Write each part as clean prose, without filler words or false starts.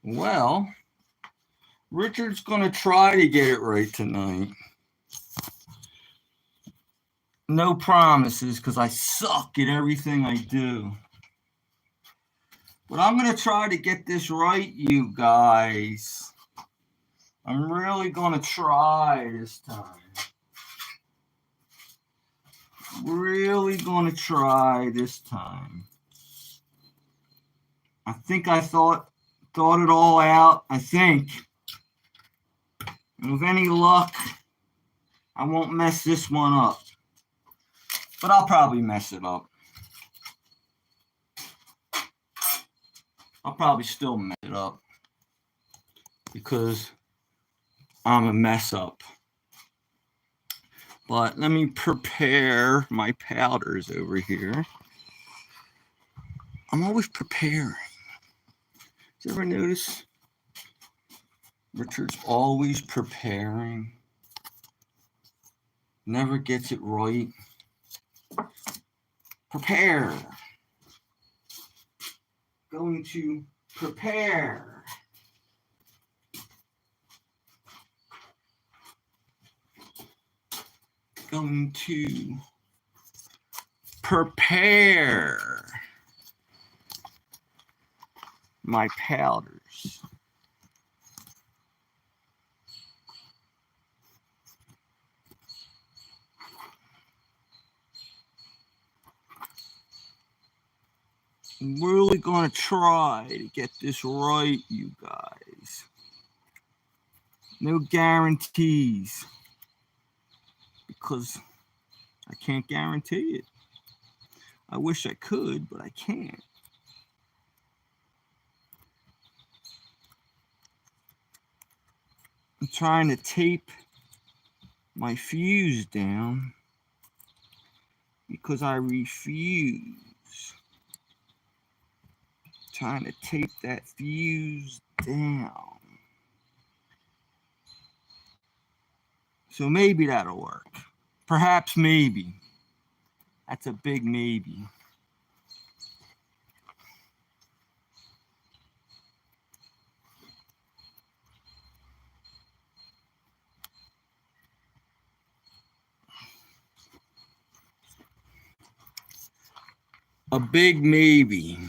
Well, Richard's going to try to get it right tonight. No promises because I suck at everything I do. But I'm going to try to get this right, you guys. I'm really going to try this time. Really going to try this time. I think I thought it all out, I think. And with any luck, I won't mess this one up. But I'll probably mess it up. I'll probably still mess it up. Because I'm a mess up. But let me prepare my powders over here. I'm always preparing. Did you ever notice? Richard's always preparing. Never gets it right. Prepare. Going to prepare. Going to prepare my powders. I'm really going to try to get this right, you guys. No guarantees. Because I can't guarantee it. I wish I could, but I can't. I'm trying to tape my fuse down because I refuse. Trying to tape that fuse down. So maybe that'll work. Perhaps maybe. That's a big maybe. A big maybe.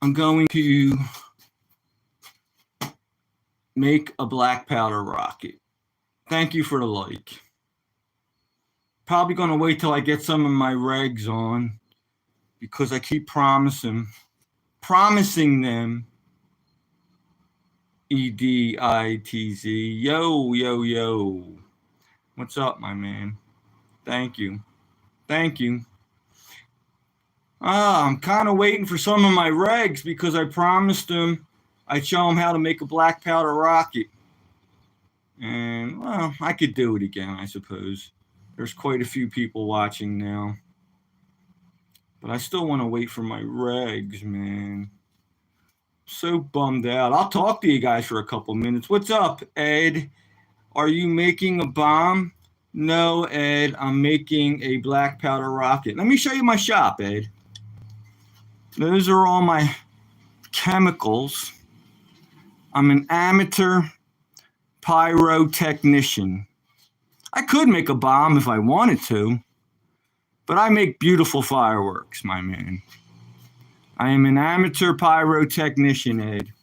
I'm going to make a black powder rocket. Thank you for the like. Probably going to wait till I get some of my regs on because I keep promising them EDITZ. Yo, yo, yo. What's up, my man? Thank you. Thank you. I'm kind of waiting for some of my regs because I promised them I'd show them how to make a black powder rocket. And, well, I could do it again, I suppose. There's quite a few people watching now. But I still want to wait for my regs, man. So bummed out. I'll talk to you guys for a couple minutes. What's up, Ed? Are you making a bomb? No, Ed, I'm making a black powder rocket. Let me show you my shop, Ed. Those are all my chemicals. I'm an amateur pyrotechnician. I could make a bomb if I wanted to, but I make beautiful fireworks, my man. I am an amateur pyrotechnician, Ed.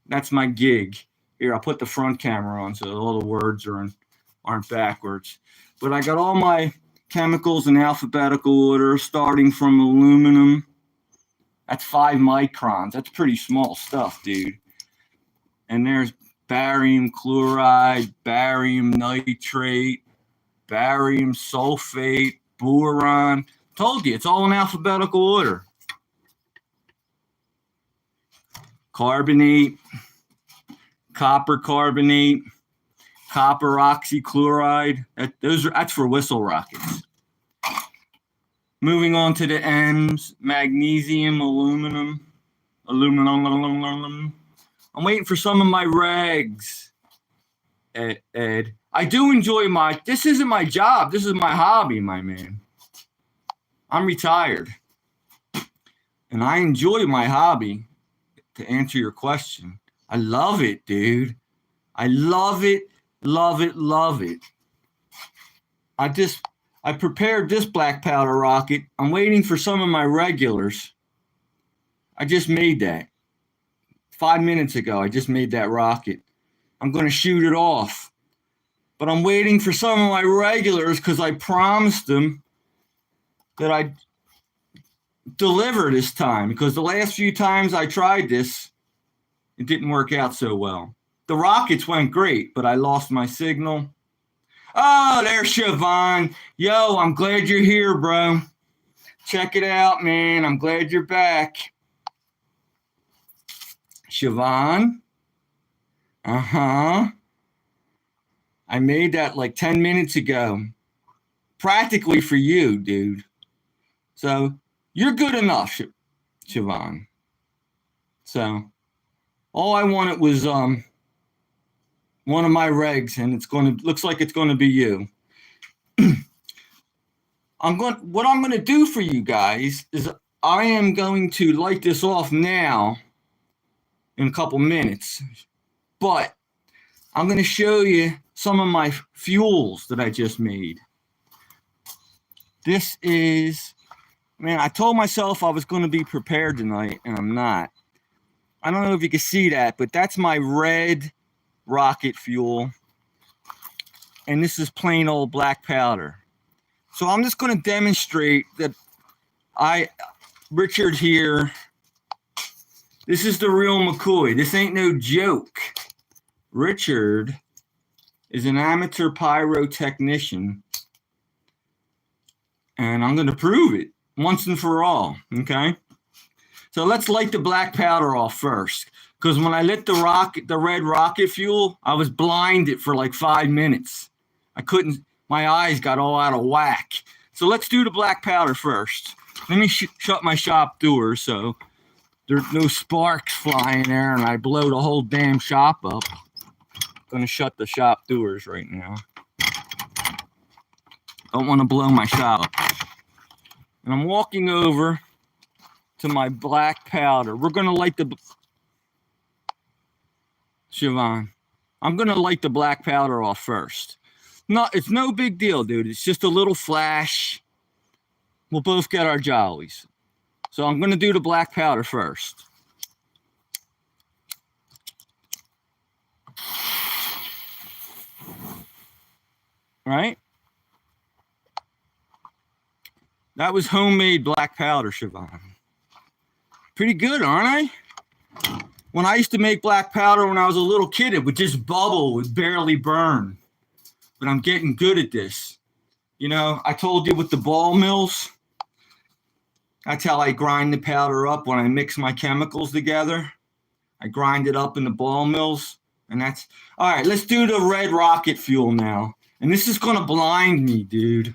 That's my gig. Here, I'll put the front camera on so all the words aren't backwards. But I got all my chemicals in alphabetical order, starting from aluminum. That's 5 microns. That's pretty small stuff, dude. And there's barium chloride, barium nitrate, barium sulfate, boron. Told you, it's all in alphabetical order. Carbonate, copper carbonate, copper oxychloride. That's for whistle rockets. Moving on to the M's, magnesium, aluminum. I'm waiting for some of my regs, Ed. I do enjoy this isn't my job. This is my hobby, my man. I'm retired. And I enjoy my hobby. to answer your question. I love it, dude. I love it, love it, love it. I prepared this black powder rocket. I'm waiting for some of my regulars. I just made that 5 minutes ago. I just made that rocket. I'm going to shoot it off. But I'm waiting for some of my regulars because I promised them that I'd deliver this time. Because the last few times I tried this, it didn't work out so well. The rockets went great, but I lost my signal. Oh, there's Siobhan. Yo, I'm glad you're here, bro. Check it out, man. I'm glad you're back. Siobhan. Uh-huh. I made that like 10 minutes ago. Practically for you, dude. So you're good enough, Siobhan. So all I wanted was one of my regs, and looks like it's gonna be you. What I'm gonna do for you guys is I am going to light this off now in a couple minutes, but I'm gonna show you some of my fuels that I just made. This is, man, I told myself I was gonna be prepared tonight, and I'm not. I don't know if you can see that, but that's my red rocket fuel, and this is plain old black powder. So I'm just going to demonstrate that Richard here, this is the real McCoy. This ain't no joke. Richard is an amateur pyrotechnician, and I'm going to prove it once and for all, okay? So let's light the black powder off first. Because when I lit the red rocket fuel, I was blinded for like 5 minutes. My eyes got all out of whack. So let's do the black powder first. Let me shut my shop door so there's no sparks flying there and I blow the whole damn shop up. I'm gonna shut the shop doors right now. Don't want to blow my shop up. And I'm walking over to my black powder. We're gonna light the... Siobhan, I'm going to light the black powder off first. No, it's no big deal, dude. It's just a little flash. We'll both get our jollies. So I'm going to do the black powder first. All right? That was homemade black powder, Siobhan. Pretty good, aren't I? When I used to make black powder when I was a little kid, it would just bubble, it would barely burn. But I'm getting good at this. You know, I told you with the ball mills, that's how I grind the powder up when I mix my chemicals together. I grind it up in the ball mills, and that's... All right, let's do the red rocket fuel now. And this is going to blind me, dude.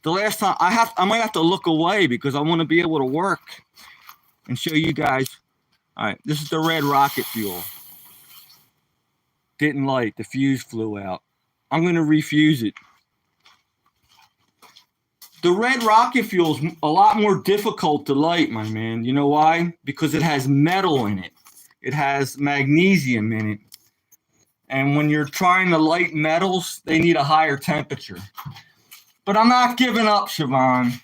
The last time, I might have to look away because I want to be able to work and show you guys... All right, this is the red rocket fuel. Didn't light, the fuse flew out. I'm going to refuse it. The red rocket fuel is a lot more difficult to light, my man. You know why? Because it has metal in it. It has magnesium in it. And when you're trying to light metals, they need a higher temperature. But I'm not giving up, Siobhan.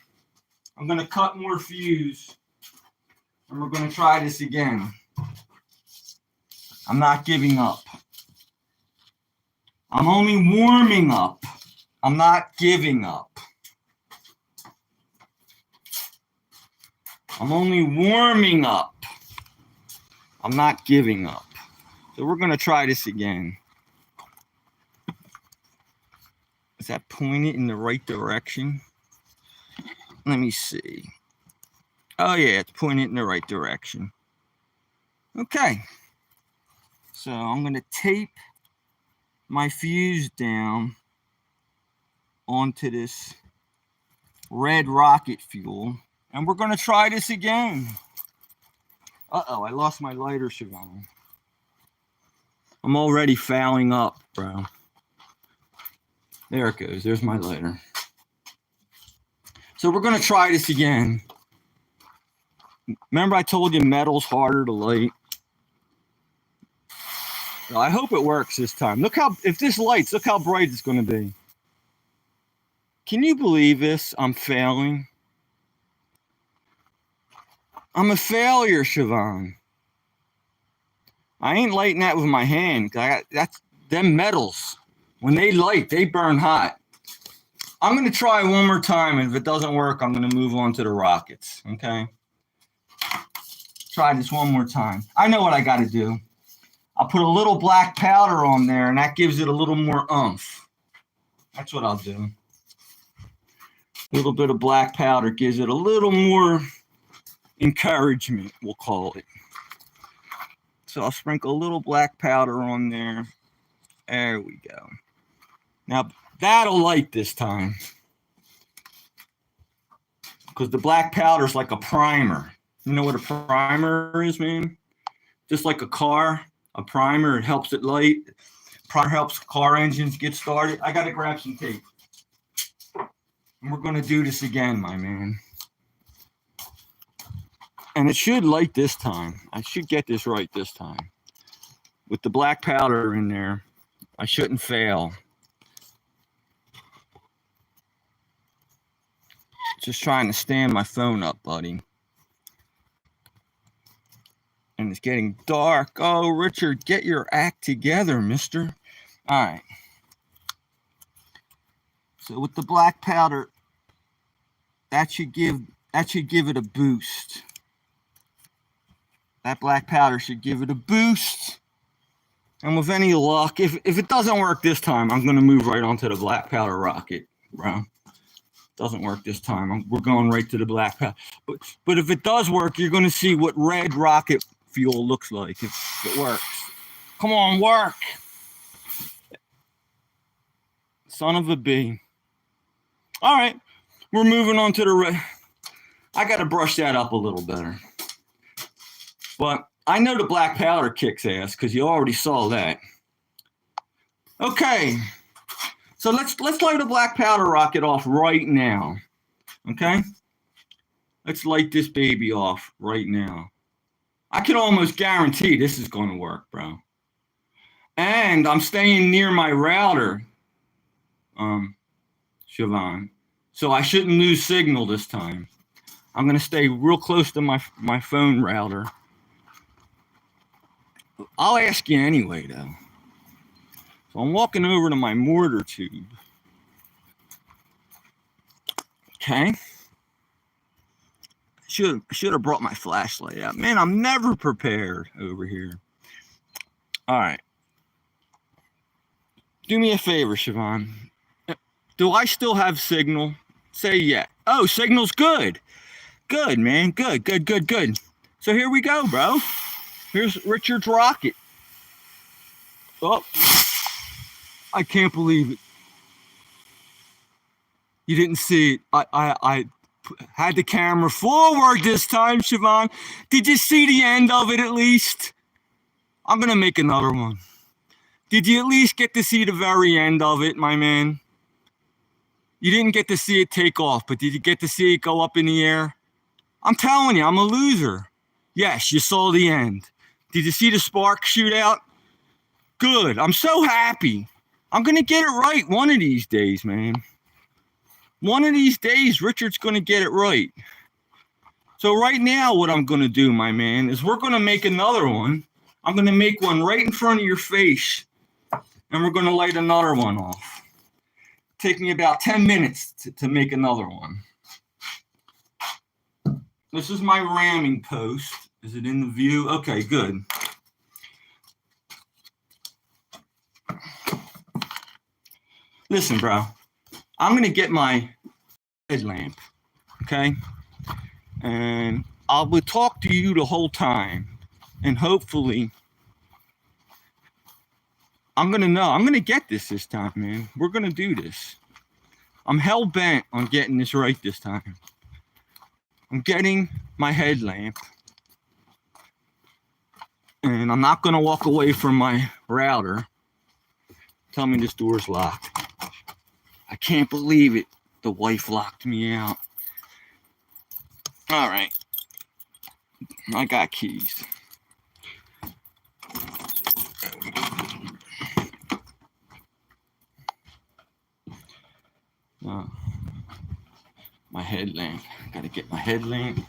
I'm going to cut more fuse. And we're going to try this again. I'm not giving up. I'm only warming up. I'm not giving up. I'm only warming up. I'm not giving up. So we're going to try this again. Is that pointed in the right direction? Let me see. Oh, yeah, it's pointed in the right direction. Okay. So I'm going to tape my fuse down onto this red rocket fuel. And we're going to try this again. Uh-oh, I lost my lighter, Siobhan. I'm already fouling up, bro. There it goes. There's my lighter. So we're going to try this again. Remember I told you metal's harder to light? I hope it works this time. Look how, if this lights, look how bright it's going to be. Can you believe this? I'm failing. I'm a failure, Siobhan. I ain't lighting that with my hand. That's them metals. When they light, they burn hot. I'm going to try one more time, and if it doesn't work, I'm going to move on to the rockets, okay? Try this one more time. I know what I got to do. I'll put a little black powder on there, and that gives it a little more oomph. That's what I'll do. A little bit of black powder gives it a little more encouragement, we'll call it. So I'll sprinkle a little black powder on there. There we go. Now, that'll light this time. Because the black powder is like a primer. You know what a primer is, man? Just like a car, a primer, it helps it light. Primer helps car engines get started. I got to grab some tape. And we're going to do this again, my man. And it should light this time. I should get this right this time. With the black powder in there, I shouldn't fail. Just trying to stand my phone up, buddy. And it's getting dark. Oh, Richard, get your act together, mister. All right. So with the black powder, that should give it a boost. That black powder should give it a boost. And with any luck, if it doesn't work this time, I'm going to move right onto the black powder rocket, bro. Doesn't work this time. We're going right to the black powder. But if it does work, you're going to see what red rocket fuel looks like if it works. Come on, work. Son of a bee. All right. We're moving on to the red. I got to brush that up a little better. But I know the black powder kicks ass because you already saw that. Okay. So let's light a black powder rocket off right now. Okay? Let's light this baby off right now. I can almost guarantee this is going to work, bro. And I'm staying near my router, Siobhan. So I shouldn't lose signal this time. I'm going to stay real close to my phone router. I'll ask you anyway, though. So I'm walking over to my mortar tube. Okay. Should have brought my flashlight out. Man, I'm never prepared over here. All right. Do me a favor, Siobhan. Do I still have signal? Say yeah. Oh, signal's good. Good, man. Good. So here we go, bro. Here's Richard's rocket. Oh, I can't believe it. You didn't see it. I had the camera forward this time, Siobhan. Did you see the end of it at least? I'm going to make another one. Did you at least get to see the very end of it, my man? You didn't get to see it take off, but did you get to see it go up in the air? I'm telling you, I'm a loser. Yes, you saw the end. Did you see the spark shoot out? Good. I'm so happy. I'm going to get it right one of these days, man. One of these days, Richard's going to get it right. So right now, what I'm going to do, my man, is we're going to make another one. I'm going to make one right in front of your face, and we're going to light another one off. Take me about 10 minutes to make another one. This is my ramming post. Is it in the view? Okay, good. Listen, bro. I'm going to get my headlamp, okay? And I will talk to you the whole time. And hopefully, I'm going to know. I'm going to get this time, man. We're going to do this. I'm hell-bent on getting this right this time. I'm getting my headlamp. And I'm not going to walk away from my router. Tell me this door's locked. I can't believe it. The wife locked me out. All right. I got keys. There we go. So, my headlamp. Gotta get my headlamp.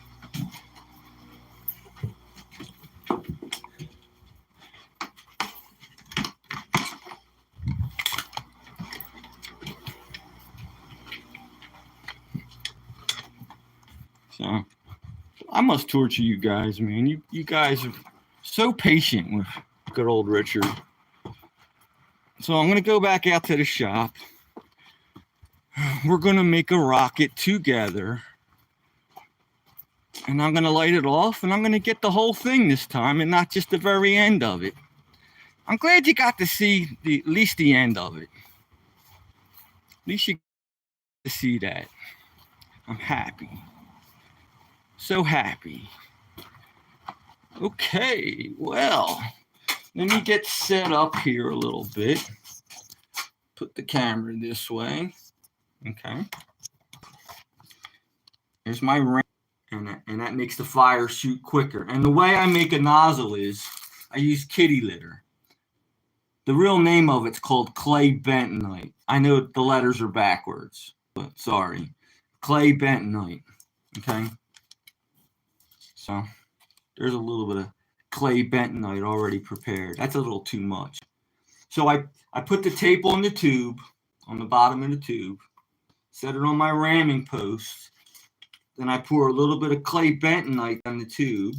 So, I must torture you guys, man. You guys are so patient with good old Richard. So I'm gonna go back out to the shop. We're gonna make a rocket together. And I'm gonna light it off, and I'm gonna get the whole thing this time and not just the very end of it. I'm glad you got to see at least the end of it. At least you got to see that. I'm happy. So happy. Okay, well, let me get set up here a little bit. Put the camera this way. Okay. Here's my ring, and that makes the fire shoot quicker. And the way I make a nozzle is I use kitty litter. The real name of it's called clay bentonite. I know the letters are backwards, but sorry. Clay bentonite. Okay. So there's a little bit of clay bentonite already prepared. That's a little too much. So I put the tape on the tube, on the bottom of the tube, set it on my ramming post. Then I pour a little bit of clay bentonite on the tube.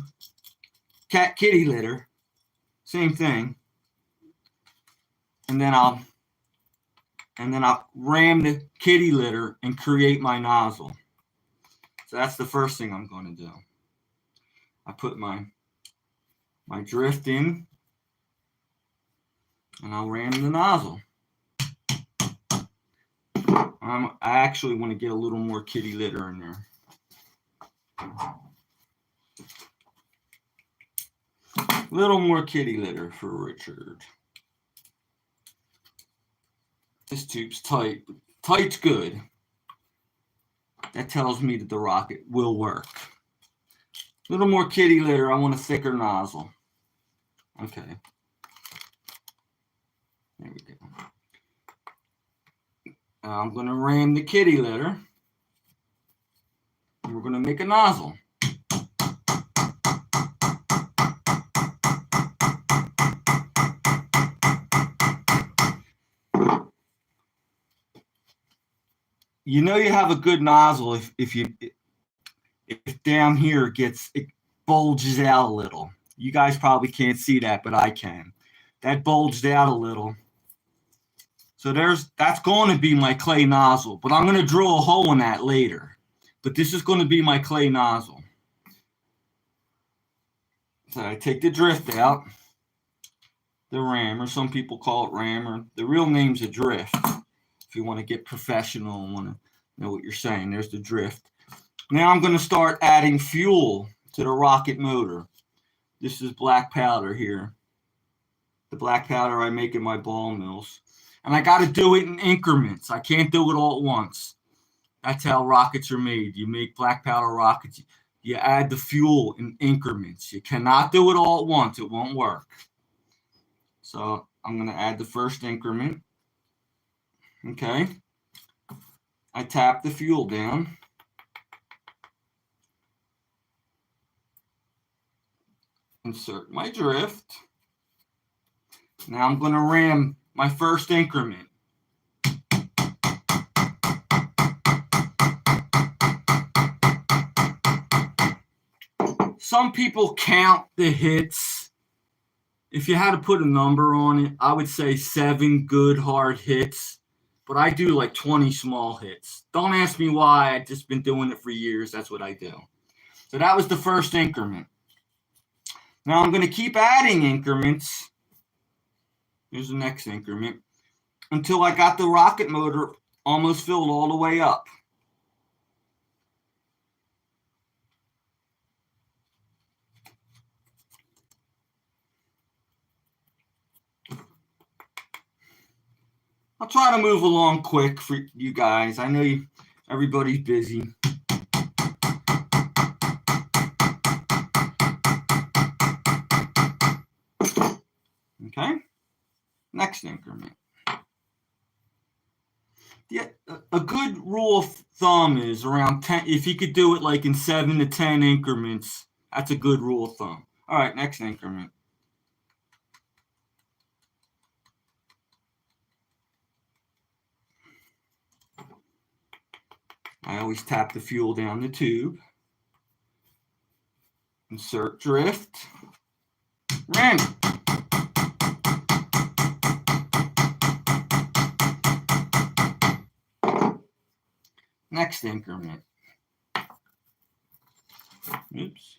Kitty litter, same thing. And then I'll ram the kitty litter and create my nozzle. So that's the first thing I'm going to do. I put my drift in, and I'll ram the nozzle. I actually want to get a little more kitty litter in there. A little more kitty litter for Richard. This tube's tight. Tight's good. That tells me that the rocket will work. A little more kitty litter. I want a thicker nozzle. Okay. There we go. Now I'm going to ram the kitty litter. And we're going to make a nozzle. You know you have a good nozzle if down here it bulges out a little. You guys probably can't see that, but I can. That bulged out a little. So that's going to be my clay nozzle, but I'm going to drill a hole in that later. But this is going to be my clay nozzle. So I take the drift out, the rammer. Some people call it rammer. The real name's a drift. If you want to get professional and want to know what you're saying, there's the drift. Now I'm going to start adding fuel to the rocket motor. This is black powder here. The black powder I make in my ball mills. And I got to do it in increments. I can't do it all at once. That's how rockets are made. You make black powder rockets. You add the fuel in increments. You cannot do it all at once. It won't work. So I'm going to add the first increment. Okay. I tap the fuel down. Insert my drift. Now I'm going to ram my first increment. Some people count the hits. If you had to put a number on it, I would say 7 good hard hits. But I do like 20 small hits. Don't ask me why. I've just been doing it for years. That's what I do. So that was the first increment. Now I'm going to keep adding increments. Here's the next increment. Until I got the rocket motor almost filled all the way up. I'll try to move along quick for you guys. I know everybody's busy. Okay. Next increment. Yeah, a good rule of thumb is around 10. If you could do it like in 7 to 10 increments, that's a good rule of thumb. All right, next increment. I always tap the fuel down the tube. Insert drift. Ram. Next increment. Oops.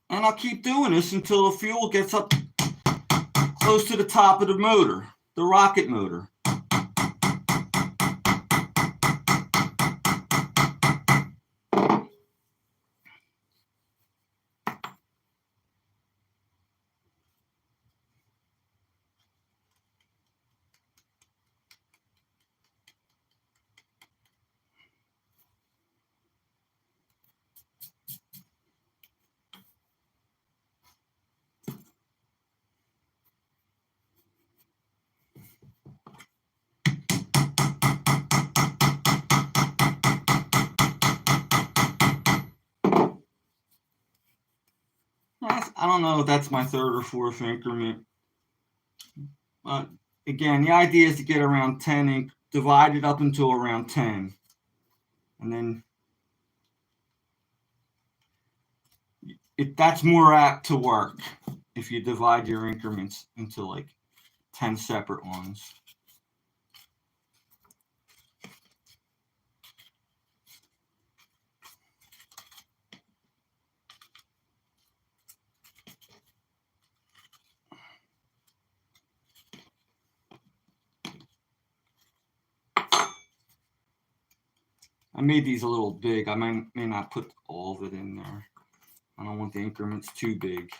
And I'll keep doing this until the fuel gets up close to the top of the motor, the rocket motor. I don't know if that's my third or fourth increment. But again, the idea is to get around 10, divide it up until around 10. And then that's more apt to work if you divide your increments into like 10 separate ones. I made these a little big. I may not put all of it in there. I don't want the increments too big.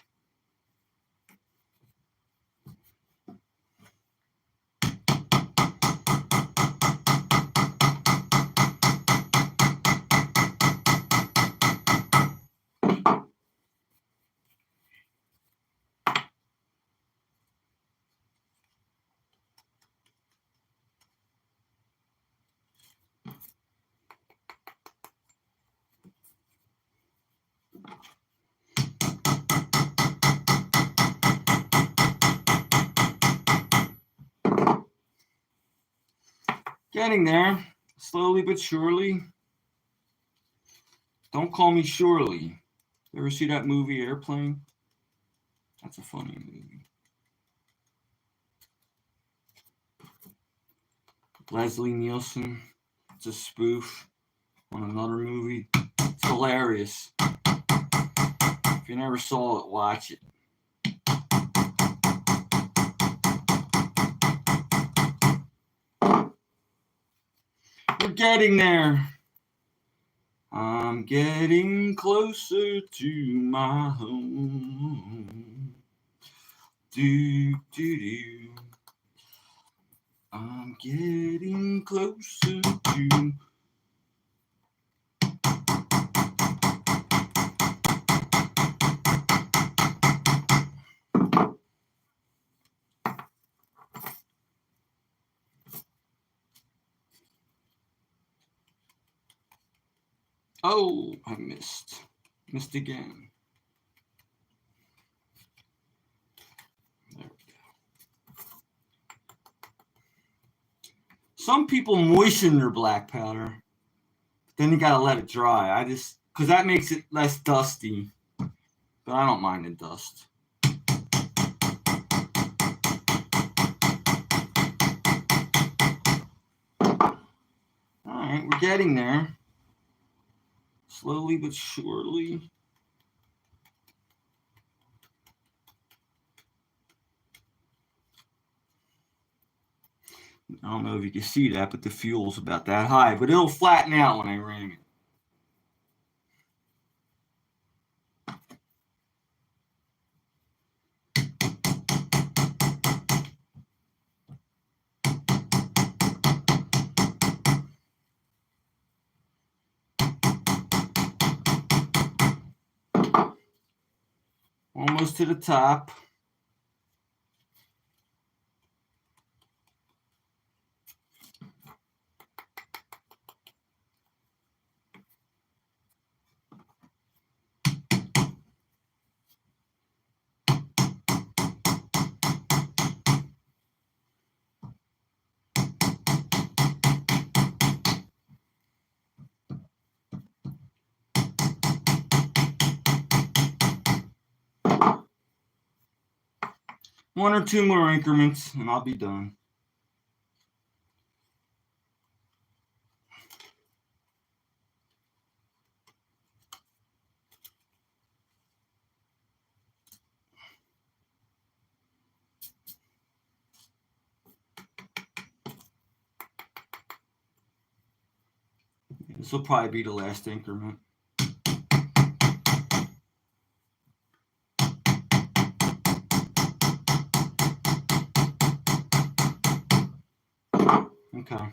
Getting there, slowly but surely. Don't Call Me Shirley. You ever see that movie Airplane? That's a funny movie. Leslie Nielsen. It's a spoof on another movie. It's hilarious. If you never saw it, watch it. We're getting there. I'm getting closer to my home. Do, do, do. I'm getting closer to. Oh, I missed. Missed again. There we go. Some people moisten their black powder. Then you gotta let it dry. Because that makes it less dusty. But I don't mind the dust. Alright, we're getting there. Slowly but surely. I don't know if you can see that, but the fuel's about that high. But it'll flatten out when I ram it. almost to the top. One or two more increments and I'll be done. This will probably be the last increment. Okay.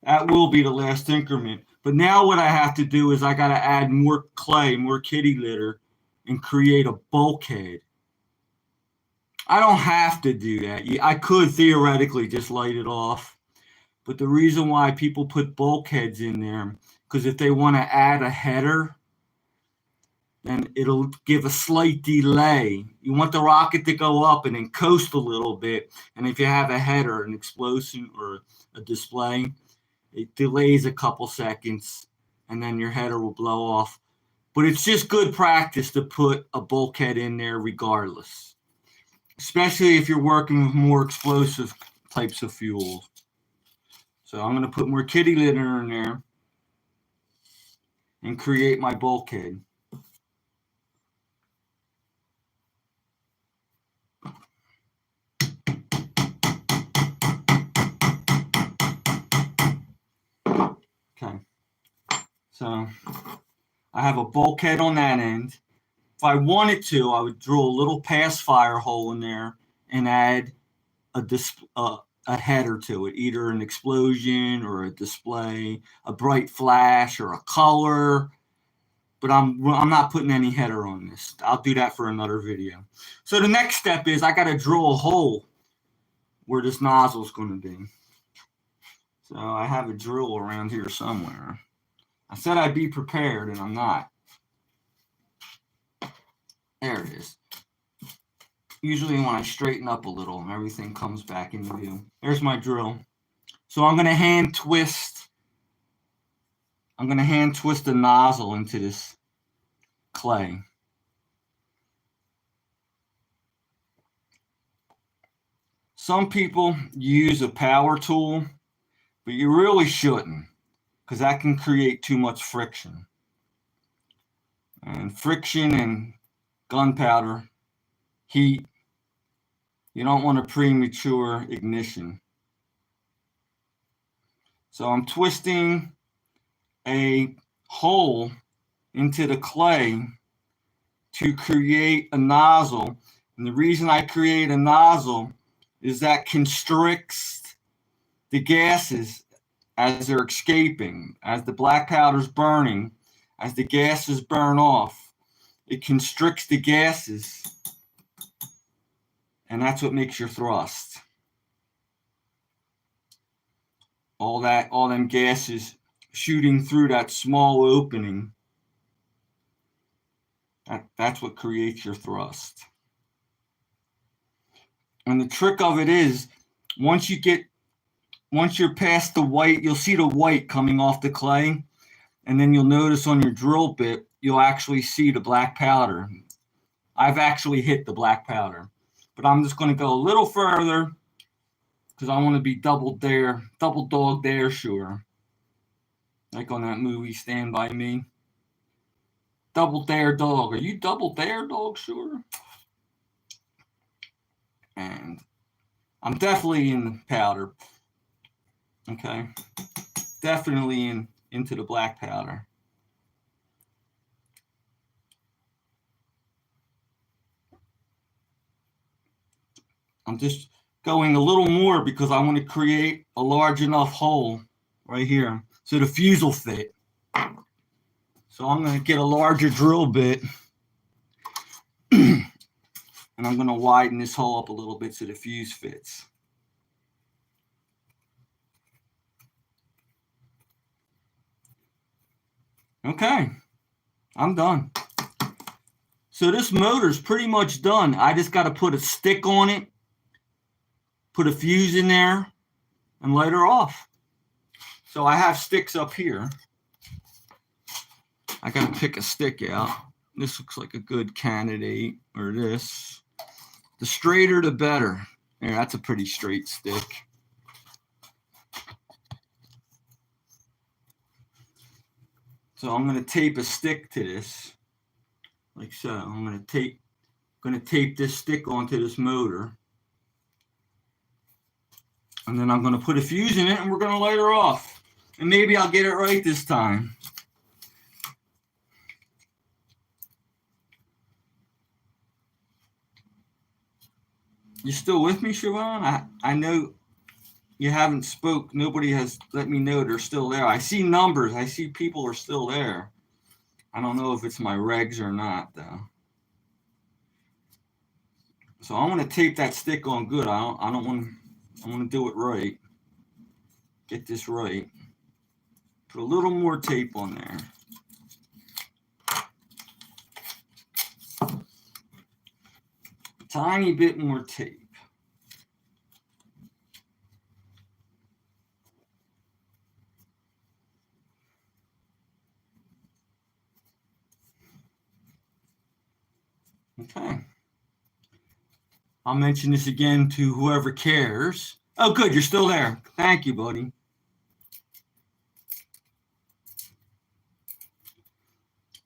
That will be the last increment. But now what I have to do is I got to add more clay, more kitty litter, and create a bulkhead. I don't have to do that. I could theoretically just light it off. But the reason why people put bulkheads in there, because if they want to add a header, then it'll give a slight delay. You want the rocket to go up and then coast a little bit. And if you have a header, an explosion, or a display, it delays a couple seconds, and then your header will blow off. But it's just good practice to put a bulkhead in there regardless, especially if you're working with more explosive types of fuel. So I'm going to put more kitty litter in there and create my bulkhead. Okay, so I have a bulkhead on that end. If I wanted to, I would drill a little pass fire hole in there and add a header to it, either an explosion or a display, a bright flash or a color. But I'm not putting any header on this. I'll do that for another video. So the next step is I got to drill a hole where this nozzle is going to be. So I have a drill around here somewhere. I said I'd be prepared, and I'm not. There it is. Usually when I straighten up a little, everything comes back into view. There's my drill. So I'm going to hand twist. I'm going to hand twist the nozzle into this clay. Some people use a power tool, but you really shouldn't, because that can create too much friction. And friction and gunpowder, heat, you don't want a premature ignition. So I'm twisting a hole into the clay to create a nozzle. And the reason I create a nozzle is that constricts the gases as they're escaping, as the black powder's burning, as the gases burn off. It constricts the gases, and that's what makes your thrust. All them gases shooting through that small opening, that's what creates your thrust. And the trick of it is, once you're past the white, you'll see the white coming off the clay, and then you'll notice on your drill bit, you'll actually see the black powder. I've actually hit the black powder, but I'm just going to go a little further because I want to be double dog dare sure. Like on that movie, Stand By Me. Double dare dog. Are you double dare dog sure? And I'm definitely in the powder. Okay. Definitely into the black powder. I'm just going a little more because I want to create a large enough hole right here so the fuse will fit. So I'm going to get a larger drill bit And I'm going to widen this hole up a little bit so the fuse fits. Okay, I'm done. So this motor's pretty much done. I just got to put a stick on it, put a fuse in there, and light her off. So I have sticks up here. I got to pick a stick out. This looks like a good candidate, or this. The straighter, the better. There, that's a pretty straight stick. So I'm going to tape a stick to this, like so. I'm going to tape this stick onto this motor. And then I'm going to put a fuse in it, and we're going to light her off. And maybe I'll get it right this time. You still with me, Siobhan? I know you haven't spoke. Nobody has let me know they're still there. I see numbers. I see people are still there. I don't know if it's my regs or not, though. So I'm going to tape that stick on good. I want to do it right. Get this right. Put a little more tape on there. Tiny bit more tape. Okay. I'll mention this again to whoever cares. Oh, good. You're still there. Thank you, buddy.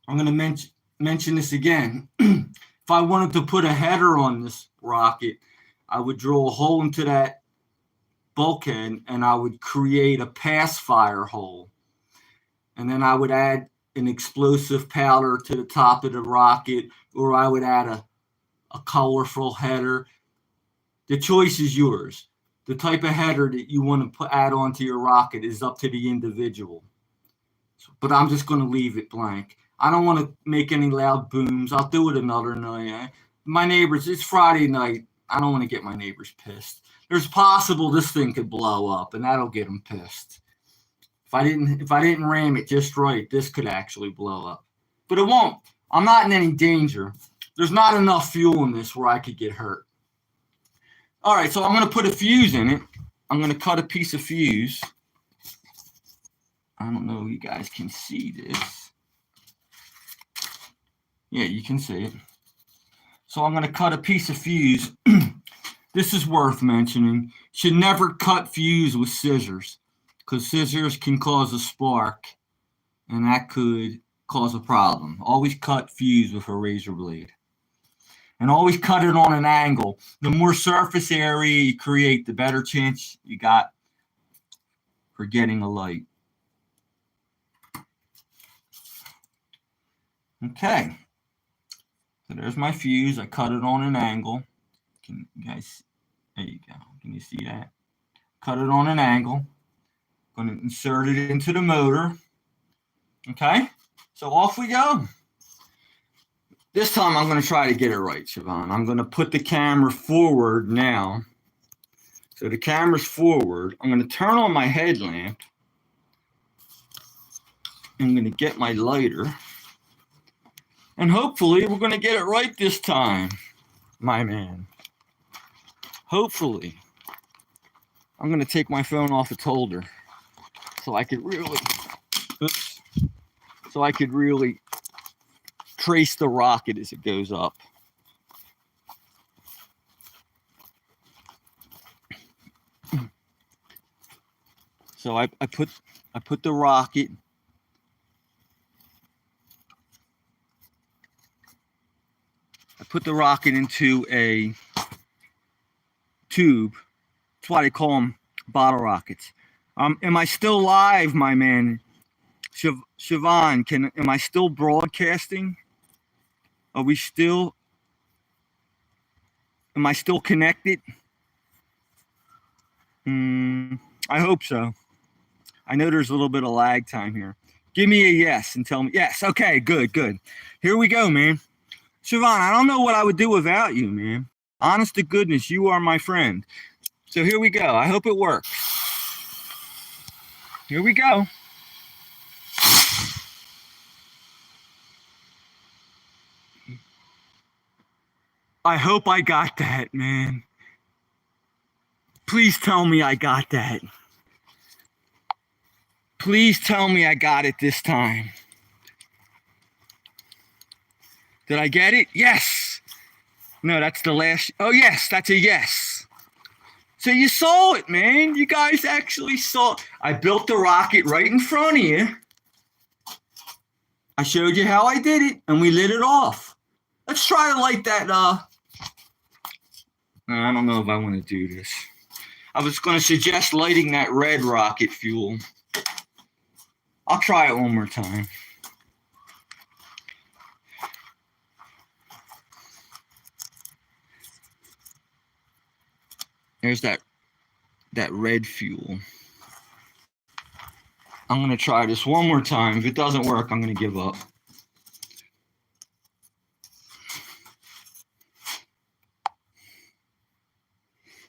I'm going to mention this again. If I wanted to put a header on this rocket, I would drill a hole into that bulkhead and I would create a pass fire hole. And then I would add an explosive powder to the top of the rocket, or I would add a colorful header. The choice is yours. The type of header that you want to add onto your rocket is up to the individual. But I'm just going to leave it blank. I don't want to make any loud booms. I'll do it another night. My neighbors, it's Friday night. I don't want to get my neighbors pissed. There's possible this thing could blow up, and that'll get them pissed. If I didn't ram it just right, this could actually blow up. But it won't. I'm not in any danger. There's not enough fuel in this where I could get hurt. All right, so I'm going to put a fuse in it. I'm going to cut a piece of fuse. I don't know if you guys can see this. Yeah, you can see it. So I'm going to cut a piece of fuse. This is worth mentioning. Should never cut fuse with scissors, because scissors can cause a spark, and that could cause a problem. Always cut fuse with a razor blade. And always cut it on an angle. The more surface area you create, the better chance you got for getting a light. Okay. So there's my fuse. I cut it on an angle. Can you guys, there you go. Can you see that? Cut it on an angle. Going to insert it into the motor. Okay. So off we go. This time I'm going to try to get it right, Siobhan. I'm going to put the camera forward now. So the camera's forward. I'm going to turn on my headlamp. I'm going to get my lighter. And hopefully we're going to get it right this time, my man. Hopefully. I'm going to take my phone off its holder so I could really trace the rocket as it goes up. So I put the rocket into a tube. That's why they call them bottle rockets. Am I still live, my man? Siobhan, am I still broadcasting? Am I still connected? I hope so. I know there's a little bit of lag time here. Give me a yes and tell me yes. Okay, good. Here we go, man. Siobhan, I don't know what I would do without you, man. Honest to goodness, you are my friend. So here we go. I hope it works. Here we go. I hope I got that, man. Please tell me I got that. Please tell me I got it this time. Did I get it? Yes. No, that's the last. Oh, yes, that's a yes. So you saw it, man. You guys actually saw. I built the rocket right in front of you. I showed you how I did it, and we lit it off. Let's try to light that. I don't know if I want to do this. I was going to suggest lighting that red rocket fuel. I'll try it one more time. There's that red fuel. I'm going to try this one more time. If it doesn't work, I'm going to give up.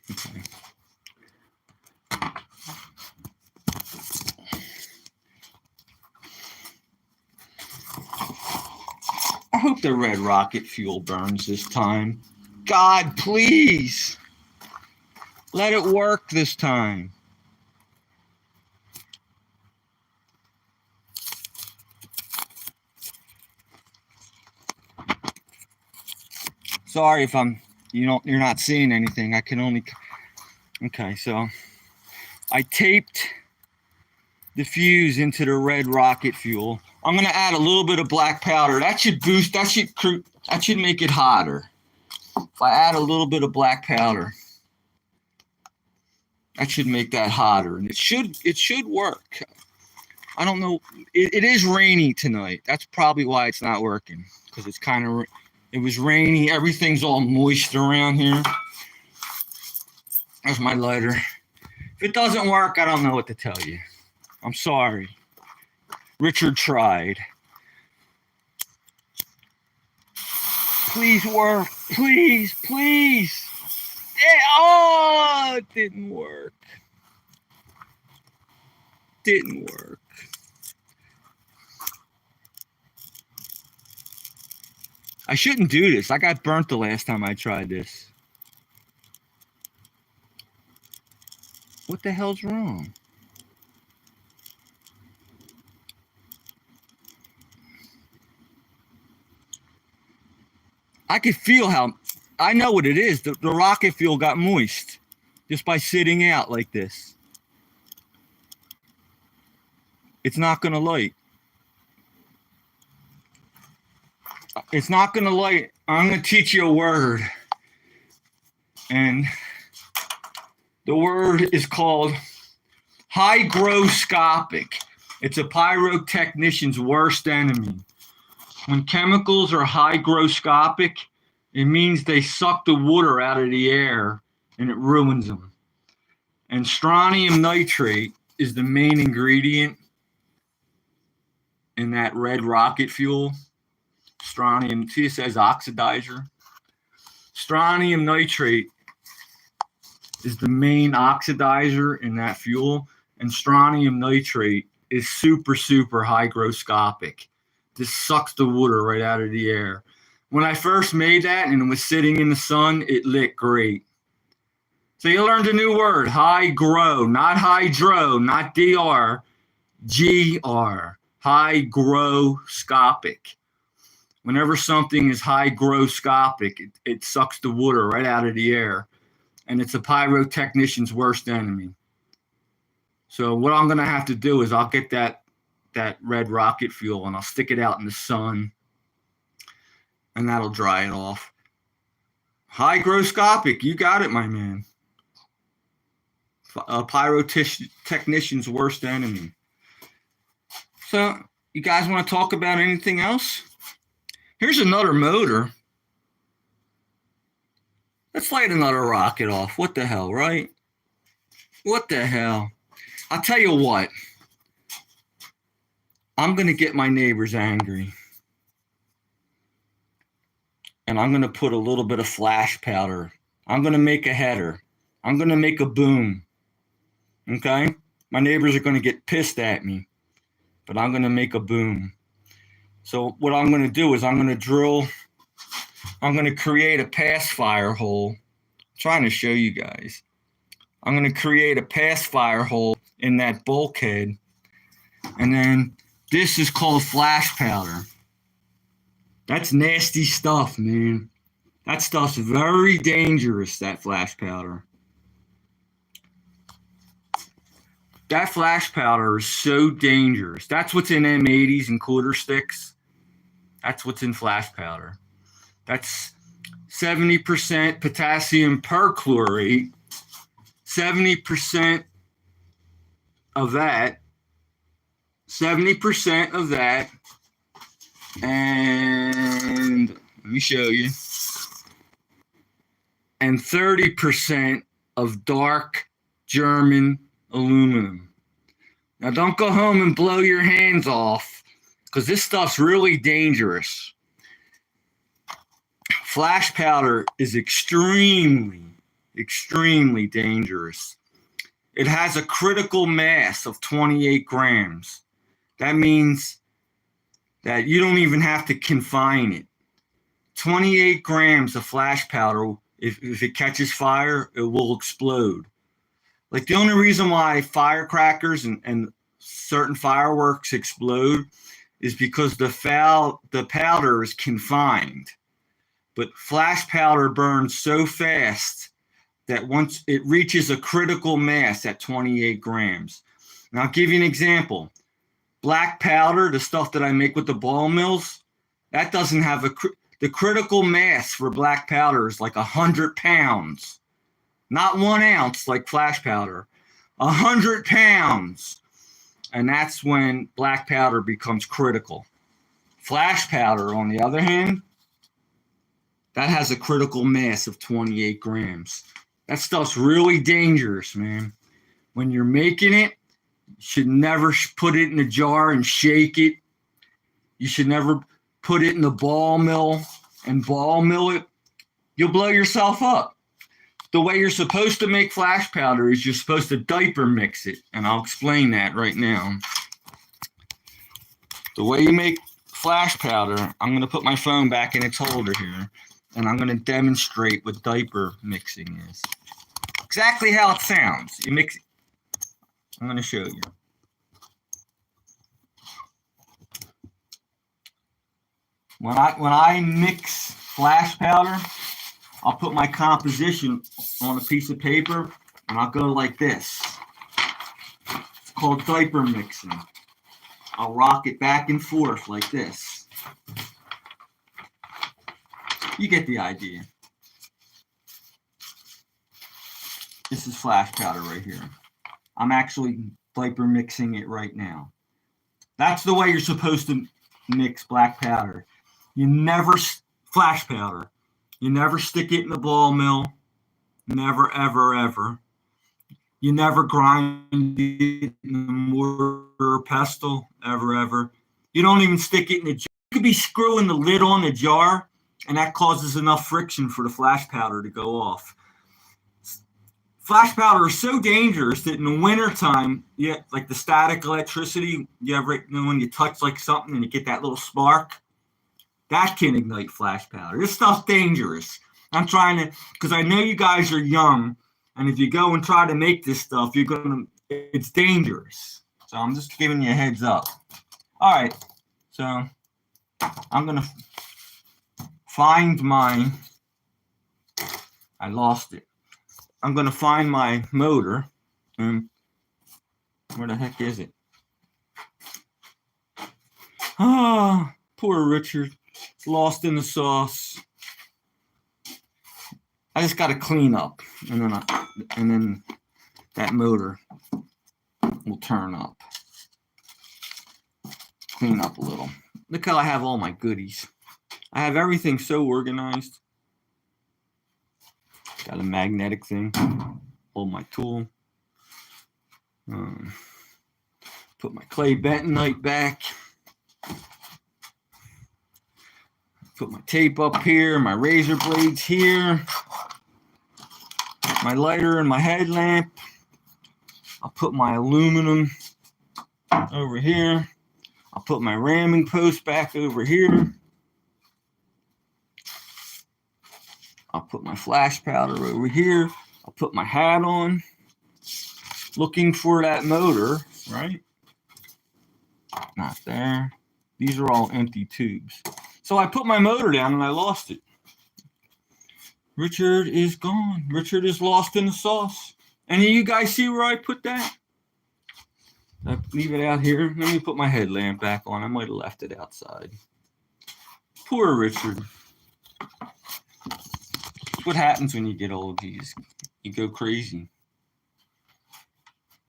Okay. I hope the red rocket fuel burns this time. God, please. Let it work this time. Sorry if you're not seeing anything. I can only. Okay, so I taped the fuse into the red rocket fuel. I'm gonna add a little bit of black powder. That should boost. That should make it hotter. If I add a little bit of black powder, that should make that hotter, and it should work. I don't know. It is rainy tonight. That's probably why it's not working, because it was rainy. Everything's all moist around here. There's my lighter. If it doesn't work, I don't know what to tell you. I'm sorry. Richard tried. Please work. Please, please. Oh, it didn't work. Didn't work. I shouldn't do this. I got burnt the last time I tried this. What the hell's wrong? I could feel how, I know what it is. The rocket fuel got moist just by sitting out like this. It's not going to light. It's not going to light. I'm going to teach you a word. And the word is called hygroscopic. It's a pyrotechnician's worst enemy. When chemicals are hygroscopic, it means they suck the water out of the air and it ruins them. And strontium nitrate is the main ingredient in that red rocket fuel. Strontium, see it says oxidizer. Strontium nitrate is the main oxidizer in that fuel, and strontium nitrate is super, super hygroscopic. This sucks the water right out of the air. When I first made that and it was sitting in the sun, it lit great. So you learned a new word, hygro, not hydro, not DR, GR, hygroscopic. Whenever something is hygroscopic, it sucks the water right out of the air. And it's a pyrotechnician's worst enemy. So what I'm going to have to do is I'll get that red rocket fuel and I'll stick it out in the sun. And that'll dry it off. Hygroscopic, you got it, my man. A pyrotechnician's worst enemy. So you guys want to talk about anything else? Here's another motor. Let's light another rocket off. What the hell, right? What the hell? I'll tell you what. I'm going to get my neighbors angry. and I'm going to put a little bit of flash powder. I'm going to make a header. I'm going to make a boom. Okay? My neighbors are going to get pissed at me, but I'm going to make a boom. So what I'm going to do is I'm going to create a pass fire hole. I'm trying to show you guys. I'm going to create a pass fire hole in that bulkhead. And then this is called flash powder. That's nasty stuff, man. That stuff's very dangerous, that flash powder. That flash powder is so dangerous. That's what's in M80s and quarter sticks. That's what's in flash powder. That's 70% potassium perchlorate. 70% of that. 70% of that. And let me show you. And 30% of dark German aluminum. Now don't go home and blow your hands off, because this stuff's really dangerous. Flash powder is extremely, extremely dangerous. It has a critical mass of 28 grams. That means that you don't even have to confine it. 28 grams of flash powder, if it catches fire, it will explode. Like, the only reason why firecrackers and certain fireworks explode is because the powder is confined. But flash powder burns so fast that once it reaches a critical mass at 28 grams. Now, I'll give you an example. Black powder, the stuff that I make with the ball mills, that doesn't have the critical mass for black powder is like 100 pounds. Not 1 ounce like flash powder. 100 pounds. And that's when black powder becomes critical. Flash powder, on the other hand, that has a critical mass of 28 grams. That stuff's really dangerous, man. When you're making it, you should never put it in a jar and shake it. You should never put it in the ball mill and ball mill it. You'll blow yourself up. The way you're supposed to make flash powder is you're supposed to diaper mix it, and I'll explain that right now. The way you make flash powder, I'm going to put my phone back in its holder here, and I'm going to demonstrate what diaper mixing is. Exactly how it sounds. You mix it. I'm going to show you. When I mix flash powder, I'll put my composition on a piece of paper, and I'll go like this. It's called diaper mixing. I'll rock it back and forth like this. You get the idea. This is flash powder right here. I'm actually diaper mixing it right now. That's the way you're supposed to mix black powder. You never, flash powder, you never stick it in the ball mill. Never, ever, ever. You never grind it in the mortar or pestle. Ever, ever. You don't even stick it in the jar. You could be screwing the lid on the jar, and that causes enough friction for the flash powder to go off. Flash powder is so dangerous that in the wintertime, like the static electricity, when you touch like something and you get that little spark, that can ignite flash powder. This stuff's dangerous. I'm trying to, because I know you guys are young, and if you go and try to make this stuff, it's dangerous. So I'm just giving you a heads up. All right, so I'm going to find I lost it. I'm going to find my motor. Where the heck is it? Ah, poor Richard. It's lost in the sauce. I just got to clean up, and then that motor will turn up. Clean up a little. Look how I have all my goodies. I have everything so organized. Got a magnetic thing. Hold my tool. Put my clay bentonite back. Put my tape up here, my razor blades here, my lighter and my headlamp. I'll put my aluminum over here. I'll put my ramming post back over here. I'll put my flash powder over here. I'll put my hat on, looking for that motor, right? Not there. These are all empty tubes. So I put my motor down and I lost it. Richard is gone. Richard is lost in the sauce. Any of you guys see where I put that? I leave it out here. Let me put my headlamp back on. I might have left it outside. Poor Richard. That's what happens when you get old. You go crazy.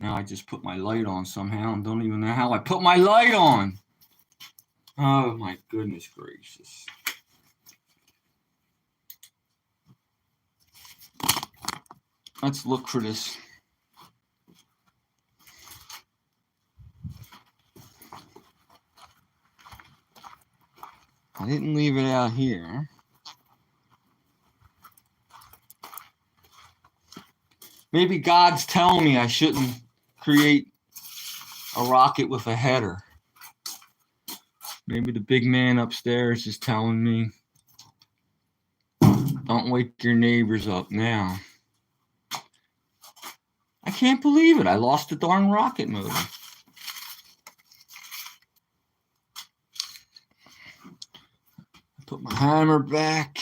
Now I just put my light on somehow and don't even know how I put my light on. Oh my goodness gracious. Let's look for this. I didn't leave it out here. Maybe God's telling me I shouldn't create a rocket with a header. Maybe the big man upstairs is telling me, don't wake your neighbors up now. I can't believe it. I lost the darn rocket motor. Put my hammer back.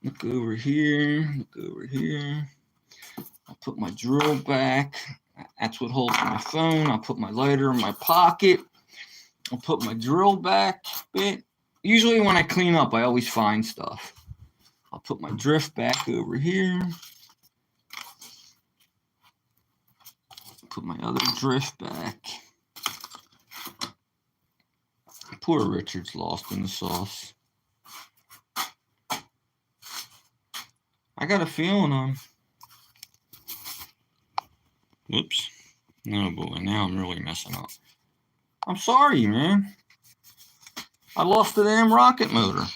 Look over here. Look over here. I'll put my drill back. That's what holds my phone. I'll put my lighter in my pocket. I'll put my drill back bit. Usually when I clean up, I always find stuff. I'll put my drift back over here. Put my other drift back. Poor Richard's lost in the sauce. I got a feeling whoops. Oh boy, now I'm really messing up. I'm sorry, man. I lost the damn rocket motor.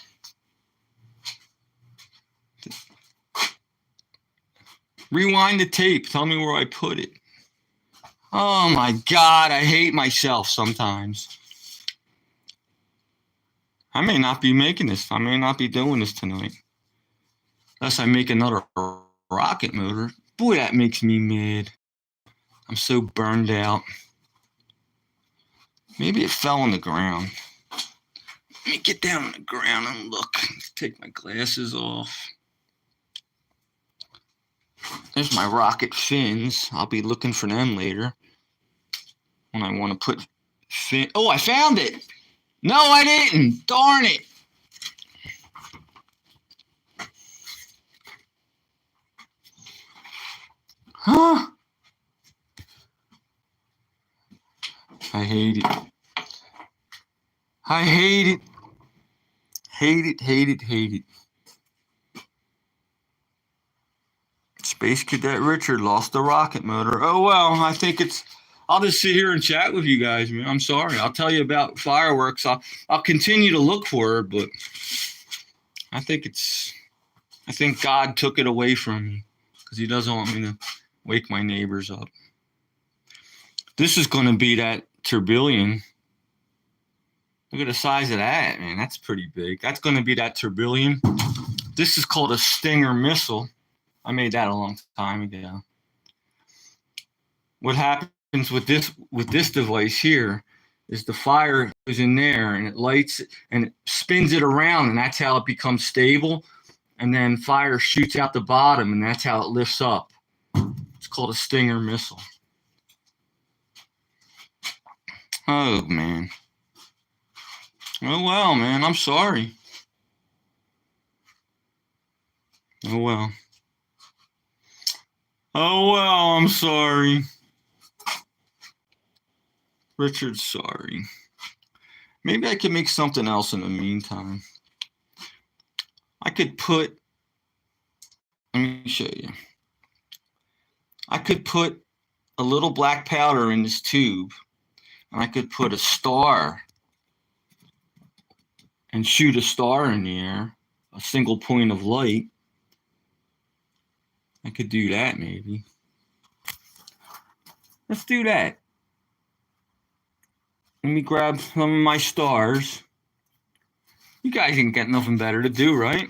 Rewind the tape. Tell me where I put it. Oh my God, I hate myself sometimes. I may not be making this. I may not be doing this tonight. Unless I make another rocket motor. Boy, that makes me mad. I'm so burned out. Maybe it fell on the ground. Let me get down on the ground and look. Take my glasses off. There's my rocket fins. I'll be looking for them later. When I want to put fin. Oh, I found it! No, I didn't! Darn it! Huh? I hate it. I hate it. Hate it, hate it, hate it. Space Cadet Richard lost the rocket motor. Oh, well, I think it's... I'll just sit here and chat with you guys, man. I'm sorry. I'll tell you about fireworks. I'll continue to look for her, but I think God took it away from me because he doesn't want me to wake my neighbors up. This is going to be that tourbillon. Look at the size of that, man. That's pretty big. That's going to be that tourbillon. This is called a Stinger missile. I made that a long time ago. What happens with this device here is the fire goes in there and it lights and it spins it around, and that's how it becomes stable. And then fire shoots out the bottom, and that's how it lifts up. It's called a Stinger missile. Oh, man. Oh, well, man. I'm sorry. Oh, well. Oh, well, I'm sorry. Richard's sorry. Maybe I could make something else in the meantime. I could put... Let me show you. I could put a little black powder in this tube, and I could put a star and shoot a star in the air, a single point of light. I could do that maybe. Let's do that. Let me grab some of my stars. You guys ain't got nothing better to do, right?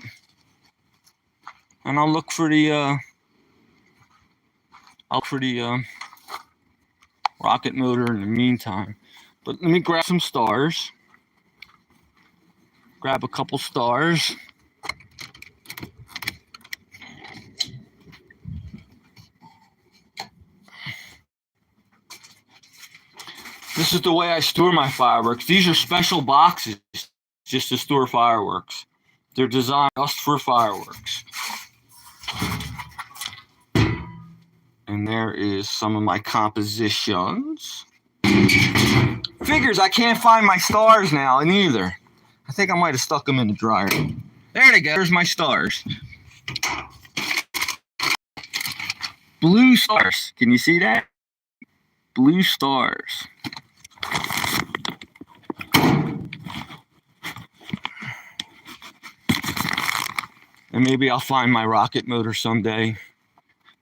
And I'll look for the rocket motor in the meantime. But let me grab some stars. Grab a couple stars. This is the way I store my fireworks. These are special boxes just to store fireworks. They're designed just for fireworks. And there is some of my compositions. Figures, I can't find my stars now neither. I think I might have stuck them in the dryer. There they go. There's my stars. Blue stars. Can you see that? Blue stars. And maybe I'll find my rocket motor someday.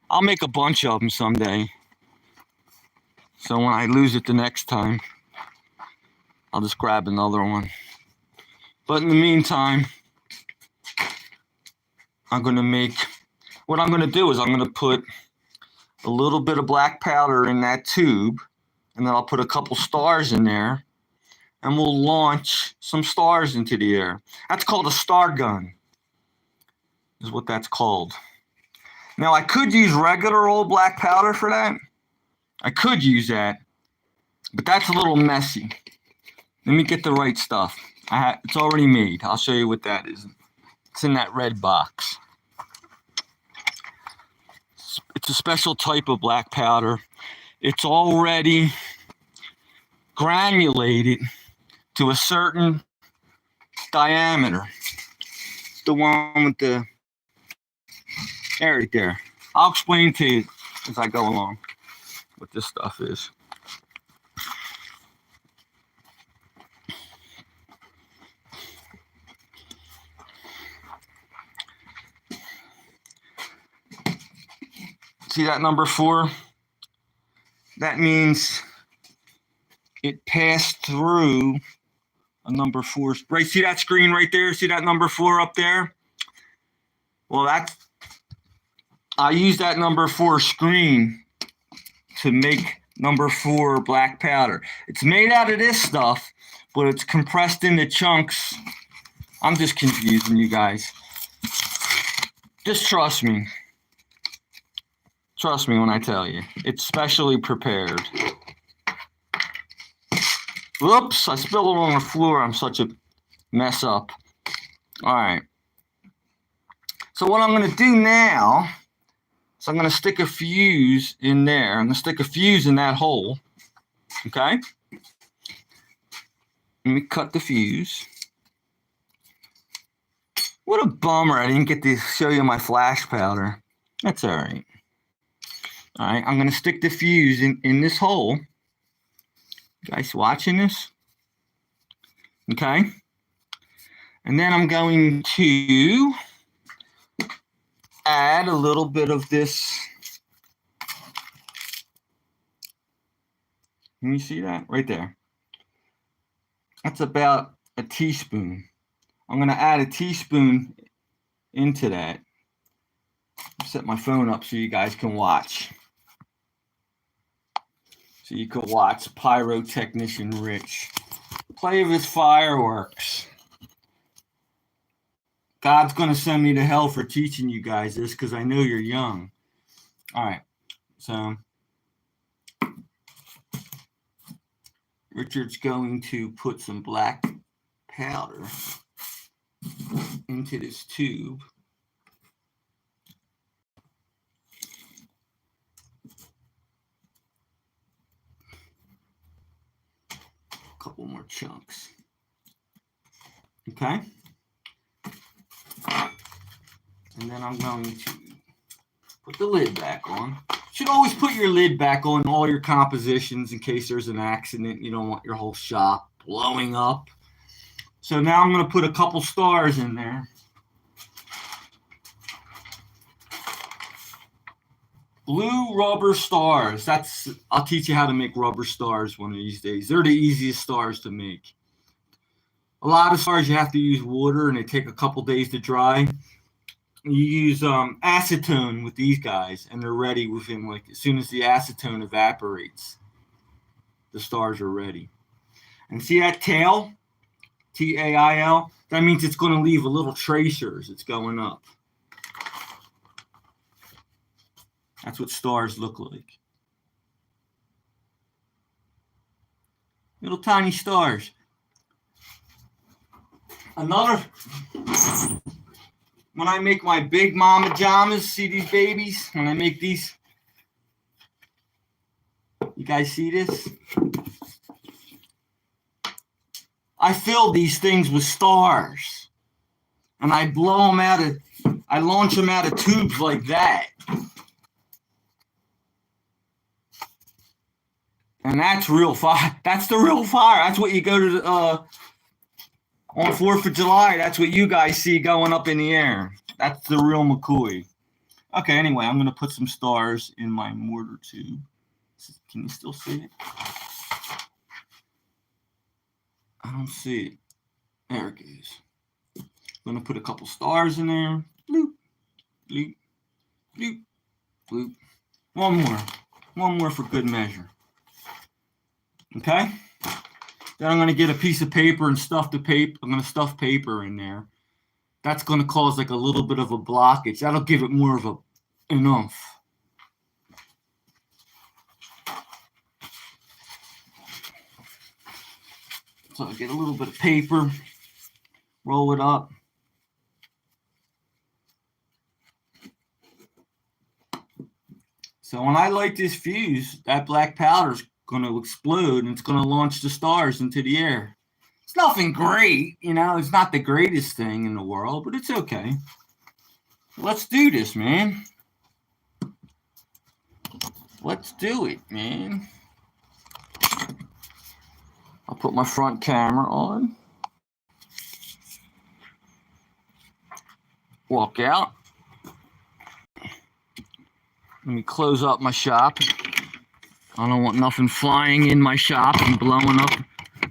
I'll make a bunch of them someday. So when I lose it the next time, I'll just grab another one. But in the meantime, what I'm going to do is I'm going to put a little bit of black powder in that tube, and then I'll put a couple stars in there, and we'll launch some stars into the air. That's called a star gun, is what that's called. Now, I could use regular old black powder for that. I could use that, but that's a little messy. Let me get the right stuff. It's already made. I'll show you what that is. It's in that red box. It's a special type of black powder. It's already granulated to a certain diameter. It's the one with the... right there. I'll explain to you as I go along what this stuff is. See that number 4? That means it passed through a number 4. Right, see that screen right there? See that number 4 up there? Well, I use that number 4 screen to make number 4 black powder. It's made out of this stuff, but it's compressed into chunks. I'm just confusing you guys. Just trust me. Trust me when I tell you. It's specially prepared. Whoops, I spilled it on the floor. I'm such a mess up. All right. So what I'm going to do now is I'm going to stick a fuse in there. I'm going to stick a fuse in that hole. Okay? Let me cut the fuse. What a bummer I didn't get to show you my flash powder. That's all right. All right, I'm going to stick the fuse in this hole. You guys watching this? Okay. And then I'm going to add a little bit of this. Can you see that? Right there. That's about a teaspoon. I'm going to add a teaspoon into that. Set my phone up so you guys can watch. So you can watch Pyrotechnician Rich play with his fireworks. God's going to send me to hell for teaching you guys this because I know you're young. All right. So Richard's going to put some black powder into this tube. Couple more chunks. Okay. And then I'm going to put the lid back on. You should always put your lid back on all your compositions in case there's an accident. You don't want your whole shop blowing up So now I'm going to put a couple stars in there. Blue rubber stars. I'll teach you how to make rubber stars one of these days. They're the easiest stars to make. A lot of stars you have to use water and they take a couple days to dry. You use acetone with these guys and they're ready within like as soon as the acetone evaporates. The stars are ready. And see that tail? Tail? That means it's going to leave a little tracer as it's going up. That's what stars look like. Little tiny stars. Another, when I make my big mama jamas, see these babies? When I make these, you guys see this? I fill these things with stars. And I blow them out of, I launch them out of tubes like that. And that's real fire. That's the real fire. That's what you go to the, on 4th of July. That's what you guys see going up in the air. That's the real McCoy. Okay, anyway, I'm going to put some stars in my mortar tube. Can you still see it? I don't see it. There it goes. I'm going to put a couple stars in there. Bloop, bloop, bloop, bloop. One more for good measure. Okay? Then I'm going to get a piece of paper and stuff the paper. I'm going to stuff paper in there. That's going to cause like a little bit of a blockage. That'll give it more of an oomph. So I get a little bit of paper, roll it up. So when I light this fuse, that black powder is going to explode and it's going to launch the stars into the air. It's nothing great, you know, it's not the greatest thing in the world, but it's okay. Let's do this, man. Let's do it, man. I'll put my front camera on. Walk out. Let me close up my shop. I don't want nothing flying in my shop and blowing up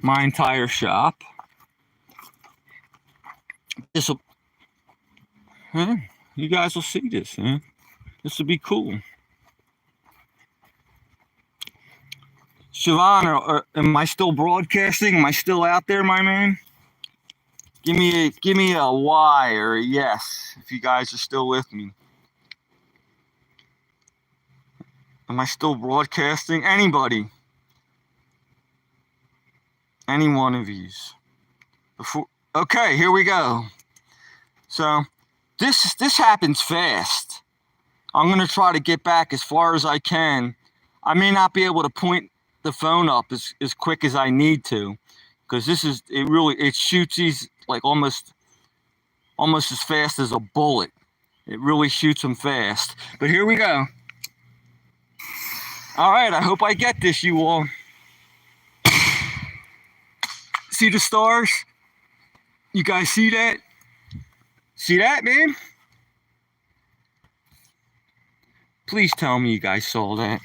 my entire shop. This'll, huh? You guys will see this, huh? This will be cool. Siobhan, am I still broadcasting? Am I still out there, my man? Give me a Y or a yes if you guys are still with me. Am I still broadcasting? Anybody? Any one of yous? Okay, here we go. So this happens fast. I'm gonna try to get back as far as I can. I may not be able to point the phone up as quick as I need to, because it shoots these like almost as fast as a bullet. It really shoots them fast. But here we go. All right, I hope I get this, you all. See the stars? You guys see that? See that, man? Please tell me you guys saw that.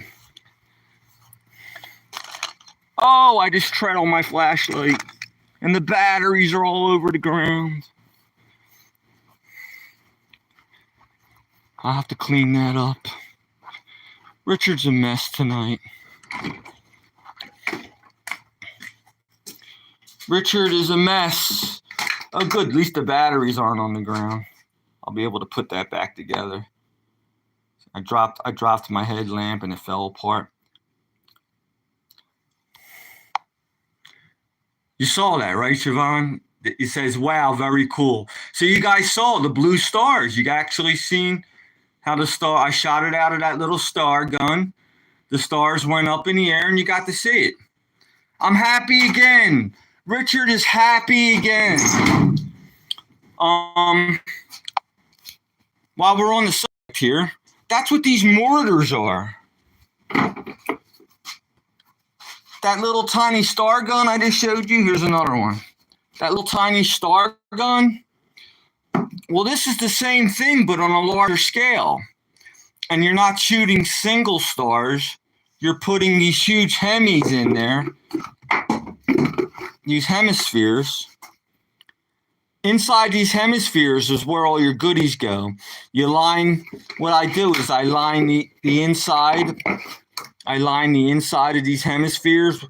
Oh, I just tread on my flashlight. And the batteries are all over the ground. I'll have to clean that up. Richard's a mess tonight. Richard is a mess. Oh, good. At least the batteries aren't on the ground. I'll be able to put that back together. I dropped my headlamp and it fell apart. You saw that, right, Siobhan? It says, wow, very cool. So you guys saw the blue stars. You actually seen how I shot it out of that little star gun. The stars went up in the air and you got to see it. I'm happy again. Richard is happy again. While we're on the subject here, that's what these mortars are. That little tiny star gun I just showed you, here's another one. that little tiny star gun. Well, this is the same thing, but on a larger scale. And you're not shooting single stars. You're putting these huge hemis in there, these hemispheres. Inside these hemispheres is where all your goodies go. You line, what I do is I line the inside. I line the inside of these hemispheres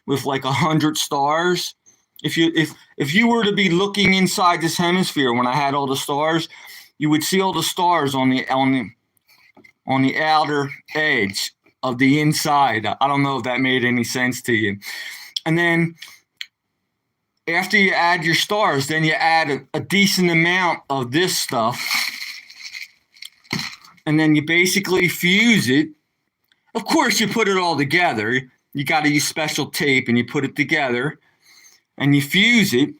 with like 100 stars. If you were to be looking inside this hemisphere when I had all the stars, you would see all the stars on the outer edge of the inside. I don't know if that made any sense to you. And then after you add your stars, then you add a decent amount of this stuff. And then you basically fuse it. Of course, you put it all together. You got to use special tape and you put it together and you fuse it.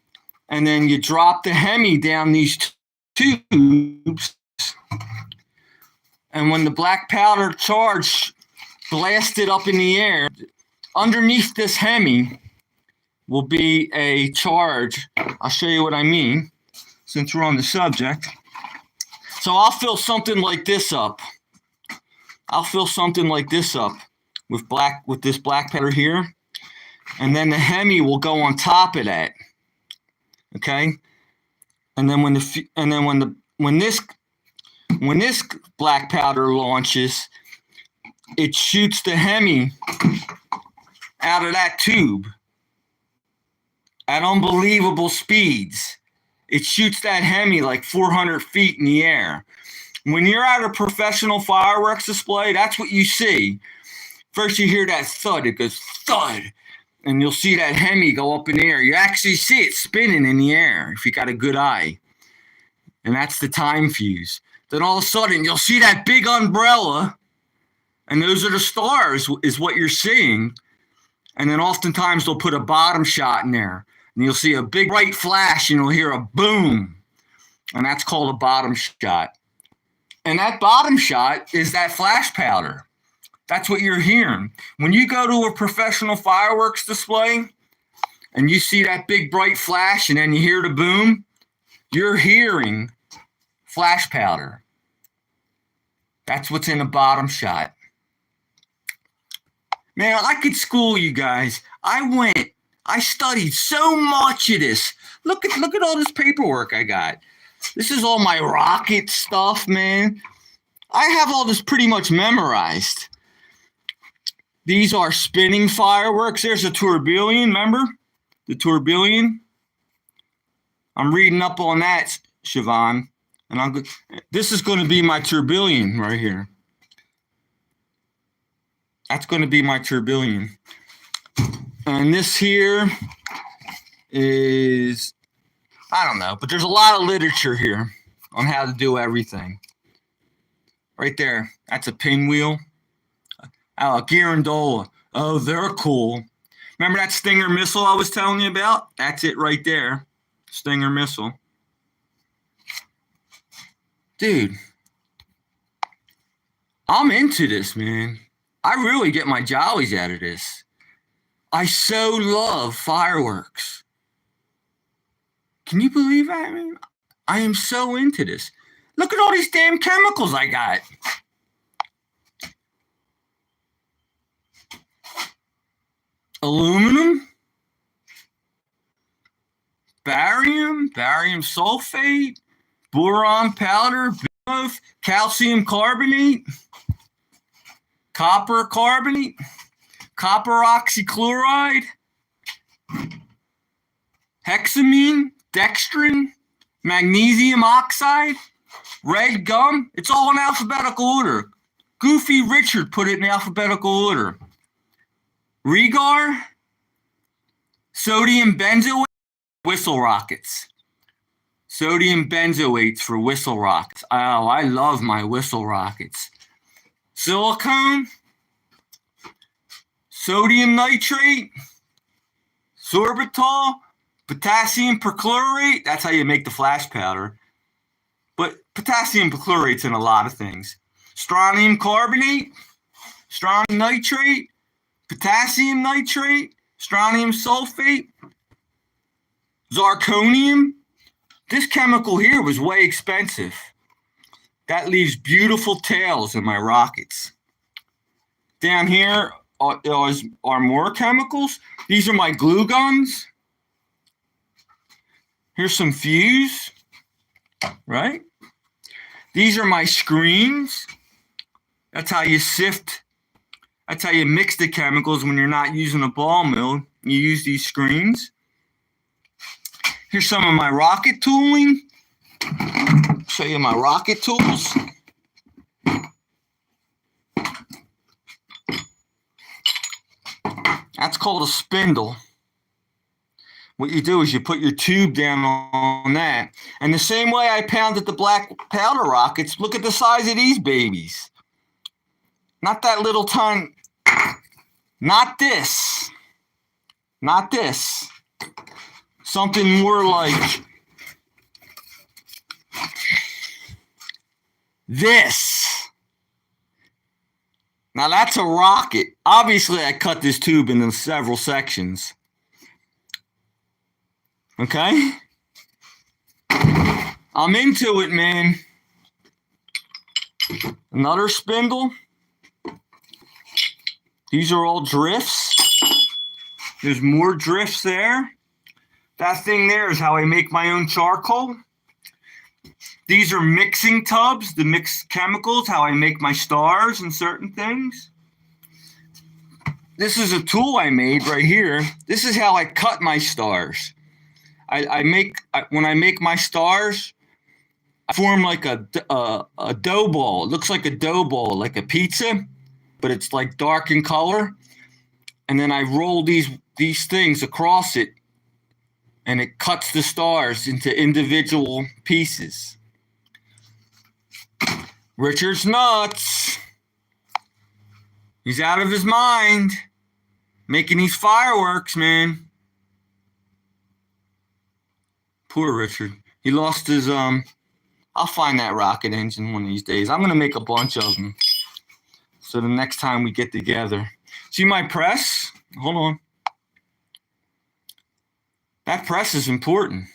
And then you drop the Hemi down these tubes. And when the black powder charge blasted up in the air, underneath this Hemi will be a charge. I'll show you what I mean since we're on the subject. So I'll fill something like this up. With this black powder here. And then the Hemi will go on top of that. Okay? And then when this black powder launches, it shoots the Hemi out of that tube at unbelievable speeds. It shoots that Hemi like 400 feet in the air. When you're at a professional fireworks display, that's what you see. First you hear that thud, it goes thud, and you'll see that Hemi go up in the air. You actually see it spinning in the air if you got a good eye. And that's the time fuse. Then all of a sudden you'll see that big umbrella, and those are the stars is what you're seeing. And then oftentimes they'll put a bottom shot in there. And you'll see a big bright flash and you'll hear a boom. And that's called a bottom shot. And that bottom shot is that flash powder. That's what you're hearing. When you go to a professional fireworks display and you see that big bright flash and then you hear the boom, you're hearing flash powder. That's what's in a bottom shot. Man, I could school you guys. I studied so much of this. Look at all this paperwork I got. This is all my rocket stuff, man. I have all this pretty much memorized. These are spinning fireworks. There's a tourbillon, remember? The tourbillon. I'm reading up on that, Siobhan. And this is going to be my tourbillon right here. That's going to be my tourbillon. And this here is, I don't know, but there's a lot of literature here on how to do everything. Right there, that's a pinwheel. Oh, a Girandola. Oh, they're cool. Remember that Stinger missile I was telling you about? That's it right there. Stinger missile. Dude, I'm into this, man. I really get my jollies out of this. I so love fireworks. Can you believe that, man? I am so into this. Look at all these damn chemicals I got. Aluminum, barium sulfate, boron powder, bismuth, calcium carbonate, copper carbonate, copper oxychloride, hexamine, dextrin, magnesium oxide, red gum. It's all in alphabetical order. Goofy Richard put it in alphabetical order. Regar, sodium benzoate, whistle rockets. Sodium benzoates for whistle rockets. Oh, I love my whistle rockets. Silicone, sodium nitrate, sorbitol, potassium perchlorate. That's how you make the flash powder. But potassium perchlorate's in a lot of things. Strontium carbonate, strontium nitrate, potassium nitrate, strontium sulfate, Zirconium. This chemical here was way expensive. That leaves beautiful tails in my rockets. Down here are more chemicals. These are my glue guns. Here's some fuse, right? These are my screens. That's how you sift. That's how you mix the chemicals when you're not using a ball mill. You use these screens. Here's some of my rocket tooling. Show you my rocket tools. That's called a spindle. What you do is you put your tube down on that. And the same way I pounded the black powder rockets, look at the size of these babies. Not that little tiny, not this. Not this. Something more like this. Now that's a rocket. Obviously, I cut this tube into several sections. Okay? I'm into it, man. Another spindle. These are all drifts. There's more drifts there. That thing there is how I make my own charcoal. These are mixing tubs to mix chemicals, how I make my stars and certain things. This is a tool I made right here. This is how I cut my stars. When I make my stars, I form like a dough ball. It looks like a dough ball, like a pizza, but it's like dark in color. And then I roll these things across it, and it cuts the stars into individual pieces. Richard's nuts. He's out of his mind making these fireworks, man. Poor Richard. He lost his, I'll find that rocket engine one of these days. I'm going to make a bunch of them. So the next time we get together. See my press? Hold on. That press is important.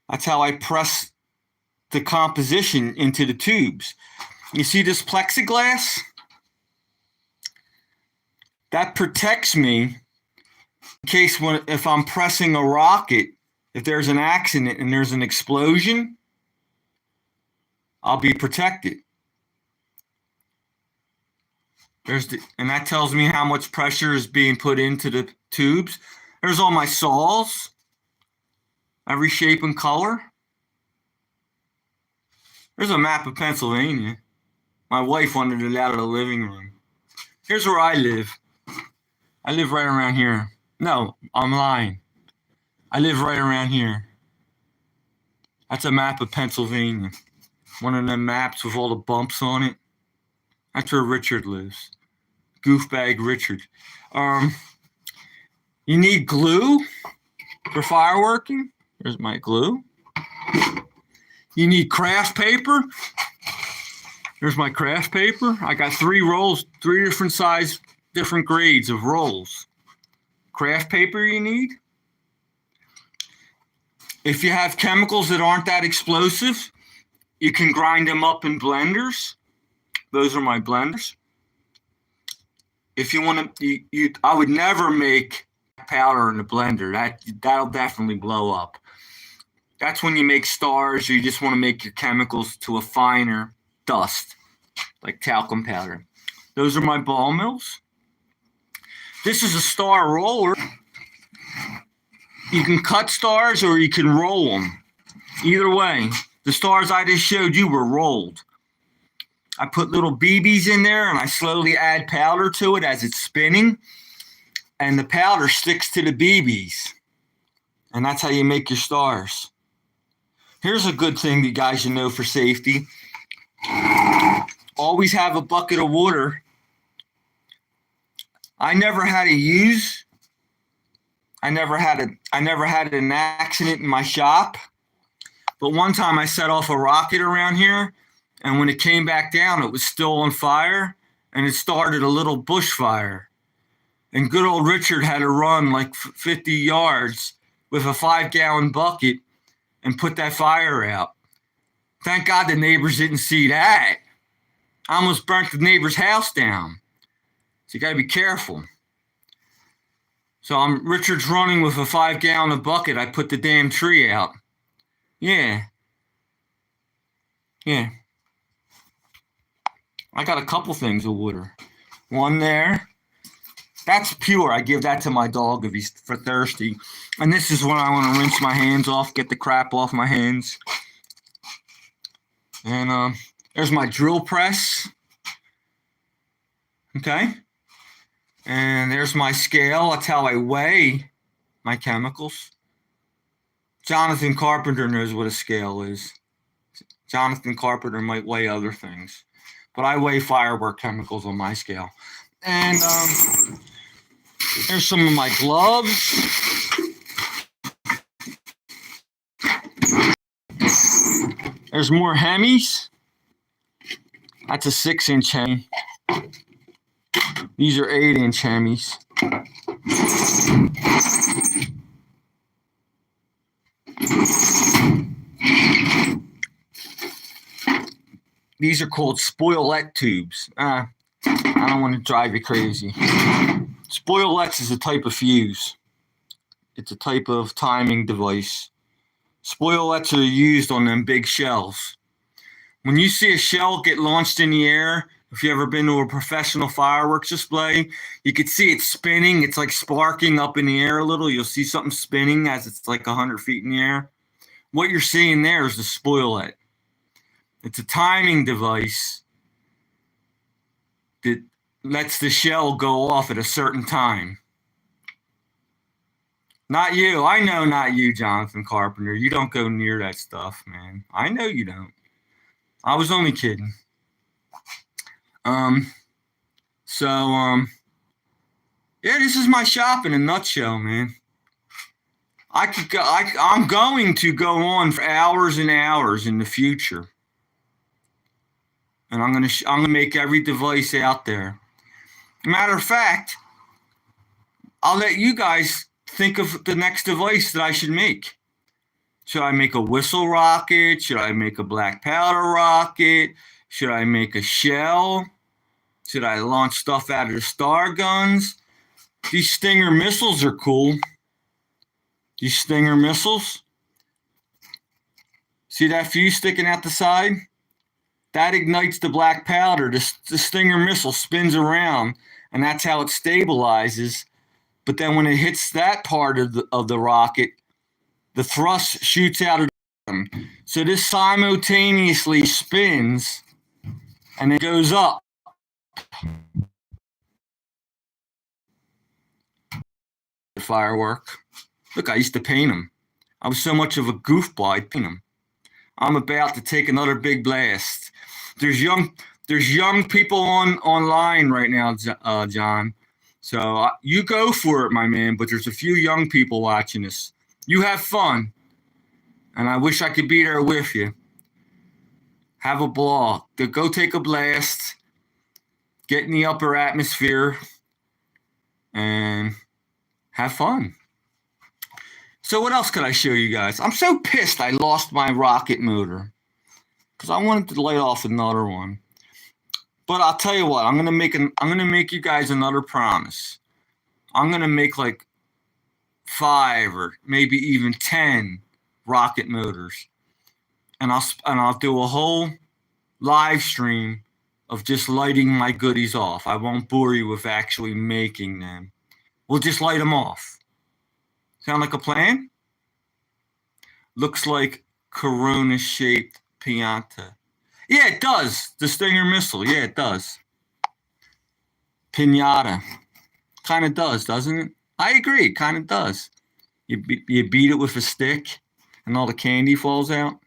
That's how I press the composition into the tubes. You see this plexiglass? That protects me in case if I'm pressing a rocket, if there's an accident and there's an explosion, I'll be protected. And that tells me how much pressure is being put into the tubes. There's all my saws, every shape and color. There's a map of Pennsylvania. My wife wanted it out of the living room. Here's where I live. I live right around here. No, I'm lying. I live right around here. That's a map of Pennsylvania. One of them maps with all the bumps on it. That's where Richard lives. Goofbag Richard. You need glue for fireworking. There's my glue. You need craft paper. There's my craft paper. I got 3 rolls, 3 different size, different grades of rolls. Craft paper you need. If you have chemicals that aren't that explosive, you can grind them up in blenders. Those are my blenders. If you want to, I would never make powder in a blender. That'll definitely blow up. That's when you make stars, or you just want to make your chemicals to a finer dust, like talcum powder. Those are my ball mills. This is a star roller. You can cut stars or you can roll them. Either way, the stars I just showed you were rolled. I put little BBs in there and I slowly add powder to it as it's spinning. And the powder sticks to the BBs. And that's how you make your stars. Here's a good thing you guys should know for safety. Always have a bucket of water. I never had an accident in my shop. But one time I set off a rocket around here, and when it came back down, it was still on fire, and it started a little bushfire. And good old Richard had to run like 50 yards with a 5-gallon bucket and put that fire out. Thank God the neighbors didn't see that. I almost burnt the neighbor's house down. So you got to be careful. So Richard's running with a 5-gallon bucket. I put the damn tree out. Yeah. I got a couple things of water. One there. That's pure. I give that to my dog if he's for thirsty. And this is when I want to rinse my hands off, get the crap off my hands. And there's my drill press. Okay. And there's my scale. That's how I weigh my chemicals. Jonathan Carpenter knows what a scale is. Jonathan Carpenter might weigh other things. But I weigh firework chemicals on my scale. And there's some of my gloves. There's more Hemis. That's a 6-inch Hemi. These are 8-inch Hemis. These are called spoilette tubes. I don't want to drive you crazy. Spoilettes is a type of fuse. It's a type of timing device. Spoilettes are used on them big shells. When you see a shell get launched in the air, if you've ever been to a professional fireworks display, you can see it spinning. It's like sparking up in the air a little. You'll see something spinning as it's like 100 feet in the air. What you're seeing there is the spoilette. It's a timing device that lets the shell go off at a certain time. Not you. I know not you, Jonathan Carpenter. You don't go near that stuff, man. I know you don't. I was only kidding. Yeah, this is my shop in a nutshell, man. I'm going to go on for hours and hours in the future. And I'm gonna make every device out there. Matter of fact, I'll let you guys think of the next device that I should make. Should I make a whistle rocket? Should I make a black powder rocket? Should I make a shell? Should I launch stuff out of the star guns? These Stinger missiles are cool. These Stinger missiles. See that fuse sticking out the side? That ignites the black powder. The Stinger missile spins around, and that's how it stabilizes. But then when it hits that part of the rocket, the thrust shoots out of them. So this simultaneously spins, and it goes up. The firework. Look, I used to paint them. I was so much of a goofball, I'd paint them. I'm about to take another big blast. There's young people online right now, John. So you go for it, my man. But there's a few young people watching this. You have fun, and I wish I could be there with you. Have a ball. Go take a blast. Get in the upper atmosphere, and have fun. So what else could I show you guys? I'm so pissed I lost my rocket motor because I wanted to light off another one. But I'll tell you what, I'm gonna make you guys another promise. I'm gonna make like 5 or maybe even 10 rocket motors, and I'll do a whole live stream of just lighting my goodies off. I won't bore you with actually making them. We'll just light them off. Sound like a plan? Looks like Corona-shaped piñata. Yeah, it does. The Stinger missile. Yeah, it does. Piñata. Kind of does, doesn't it? I agree. Kind of does. You beat it with a stick, and all the candy falls out.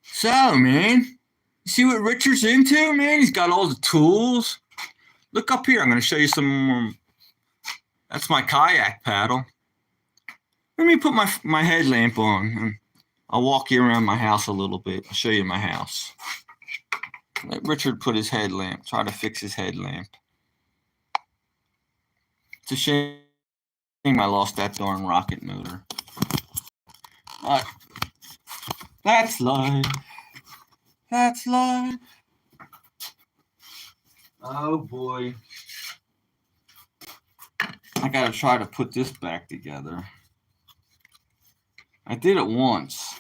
So, man, you see what Richard's into, man? He's got all the tools. Look up here. I'm going to show you some. That's my kayak paddle. Let me put my headlamp on. I'll walk you around my house a little bit. I'll show you my house. Let Richard put his headlamp. Try to fix his headlamp. It's a shame I lost that darn rocket motor. But that's life. That's life. Oh boy. I gotta try to put this back together. I did it once.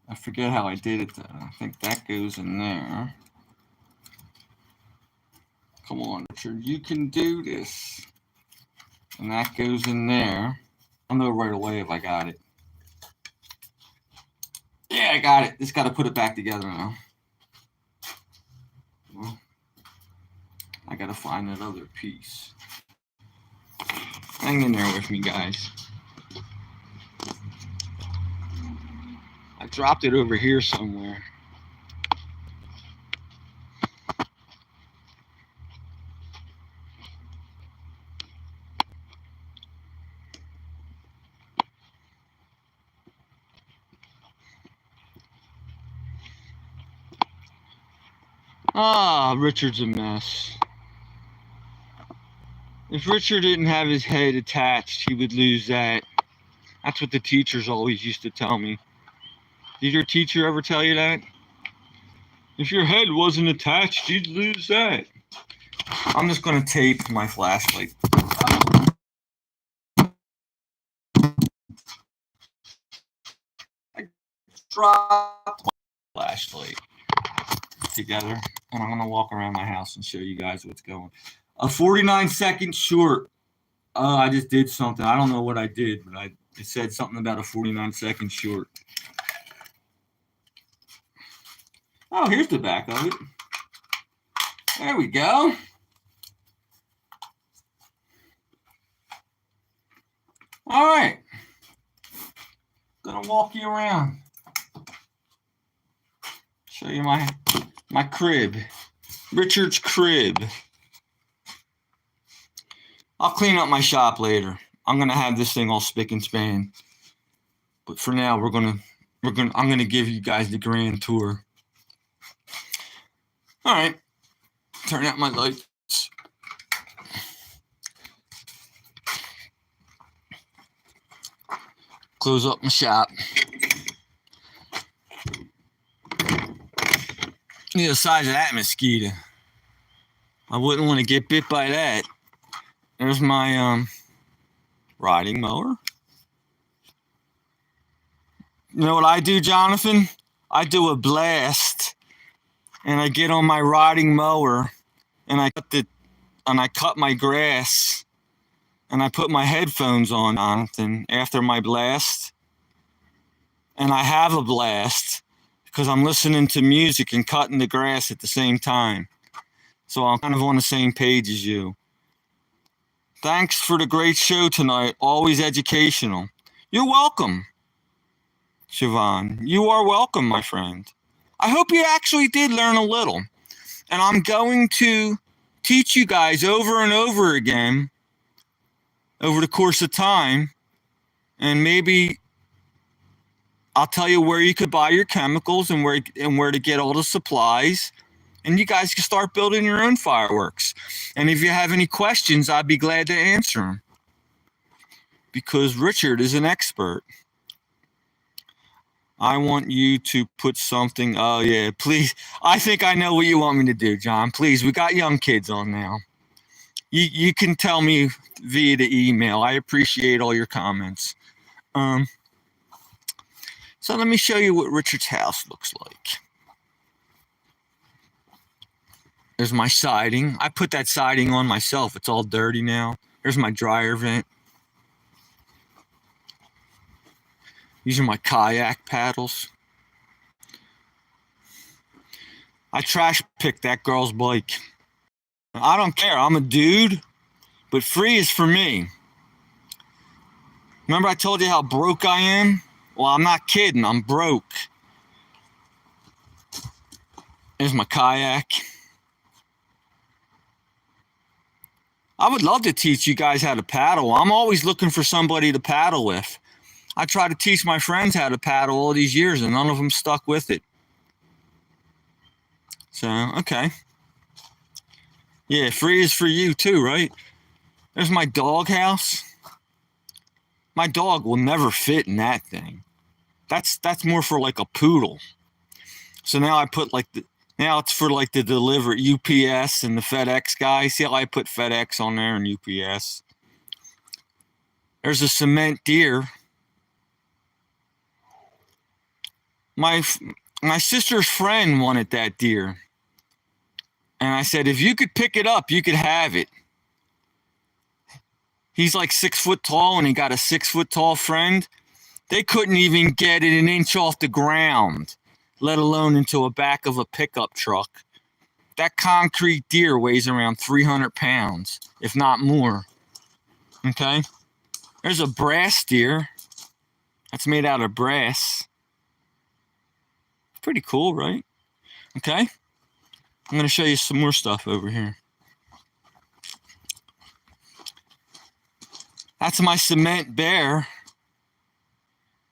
I forget how I did it though. I think that goes in there. Come on, Richard, you can do this. And that goes in there. I'll know right away if I got it. Yeah, I got it. Just got to put it back together now. Well, I got to find that other piece. Hang in there with me, guys. I dropped it over here somewhere. Ah, Richard's a mess. If Richard didn't have his head attached, he would lose that. That's what the teachers always used to tell me. Did your teacher ever tell you that? If your head wasn't attached, you'd lose that. I'm just going to tape my flashlight. I dropped my flashlight together, and I'm going to walk around my house and show you guys what's going. A 49-second short. I just did something. I don't know what I did, but it said something about a 49-second short. Oh, here's the back of it. There we go. All right. Gonna walk you around. Show you my crib. Richard's crib. I'll clean up my shop later. I'm gonna have this thing all spick and span. But for now, I'm gonna give you guys the grand tour. All right, turn out my lights. Close up my shop. Look at the size of that mosquito. I wouldn't want to get bit by that. There's my riding mower. You know what I do, Jonathan? I do a blast. And I get on my riding mower and I cut my grass and I put my headphones on, Jonathan, after my blast. And I have a blast because I'm listening to music and cutting the grass at the same time. So I'm kind of on the same page as you. Thanks for the great show tonight. Always educational. You're welcome, Siobhan. You are welcome, my friend. I hope you actually did learn a little. And I'm going to teach you guys over and over again over the course of time. And maybe I'll tell you where you could buy your chemicals and where to get all the supplies. And you guys can start building your own fireworks. And if you have any questions, I'd be glad to answer them. Because Richard is an expert. I want you to put something. Oh, yeah, please. I think I know what you want me to do, John. Please, we got young kids on now. You can tell me via the email. I appreciate all your comments. So let me show you what Richard's house looks like. There's my siding. I put that siding on myself. It's all dirty now. There's my dryer vent. These are my kayak paddles. I trash picked that girl's bike. I don't care. I'm a dude, but free is for me. Remember I told you how broke I am? Well, I'm not kidding. I'm broke. There's my kayak. I would love to teach you guys how to paddle. I'm always looking for somebody to paddle with. I try to teach my friends how to paddle all these years, and none of them stuck with it. So, okay. Yeah, free is for you too, right? There's my dog house. My dog will never fit in that thing. That's more for like a poodle. So now I put like now it's for like the delivery UPS and the FedEx guy. See how I put FedEx on there and UPS? There's a cement deer. My sister's friend wanted that deer. And I said, if you could pick it up, you could have it. He's like 6 foot tall and he got a 6 foot tall friend. They couldn't even get it an inch off the ground, let alone into a back of a pickup truck. That concrete deer weighs around 300 pounds, if not more. Okay? There's a brass deer. That's made out of brass. Pretty cool, right? Okay? I'm going to show you some more stuff over here. That's my cement bear.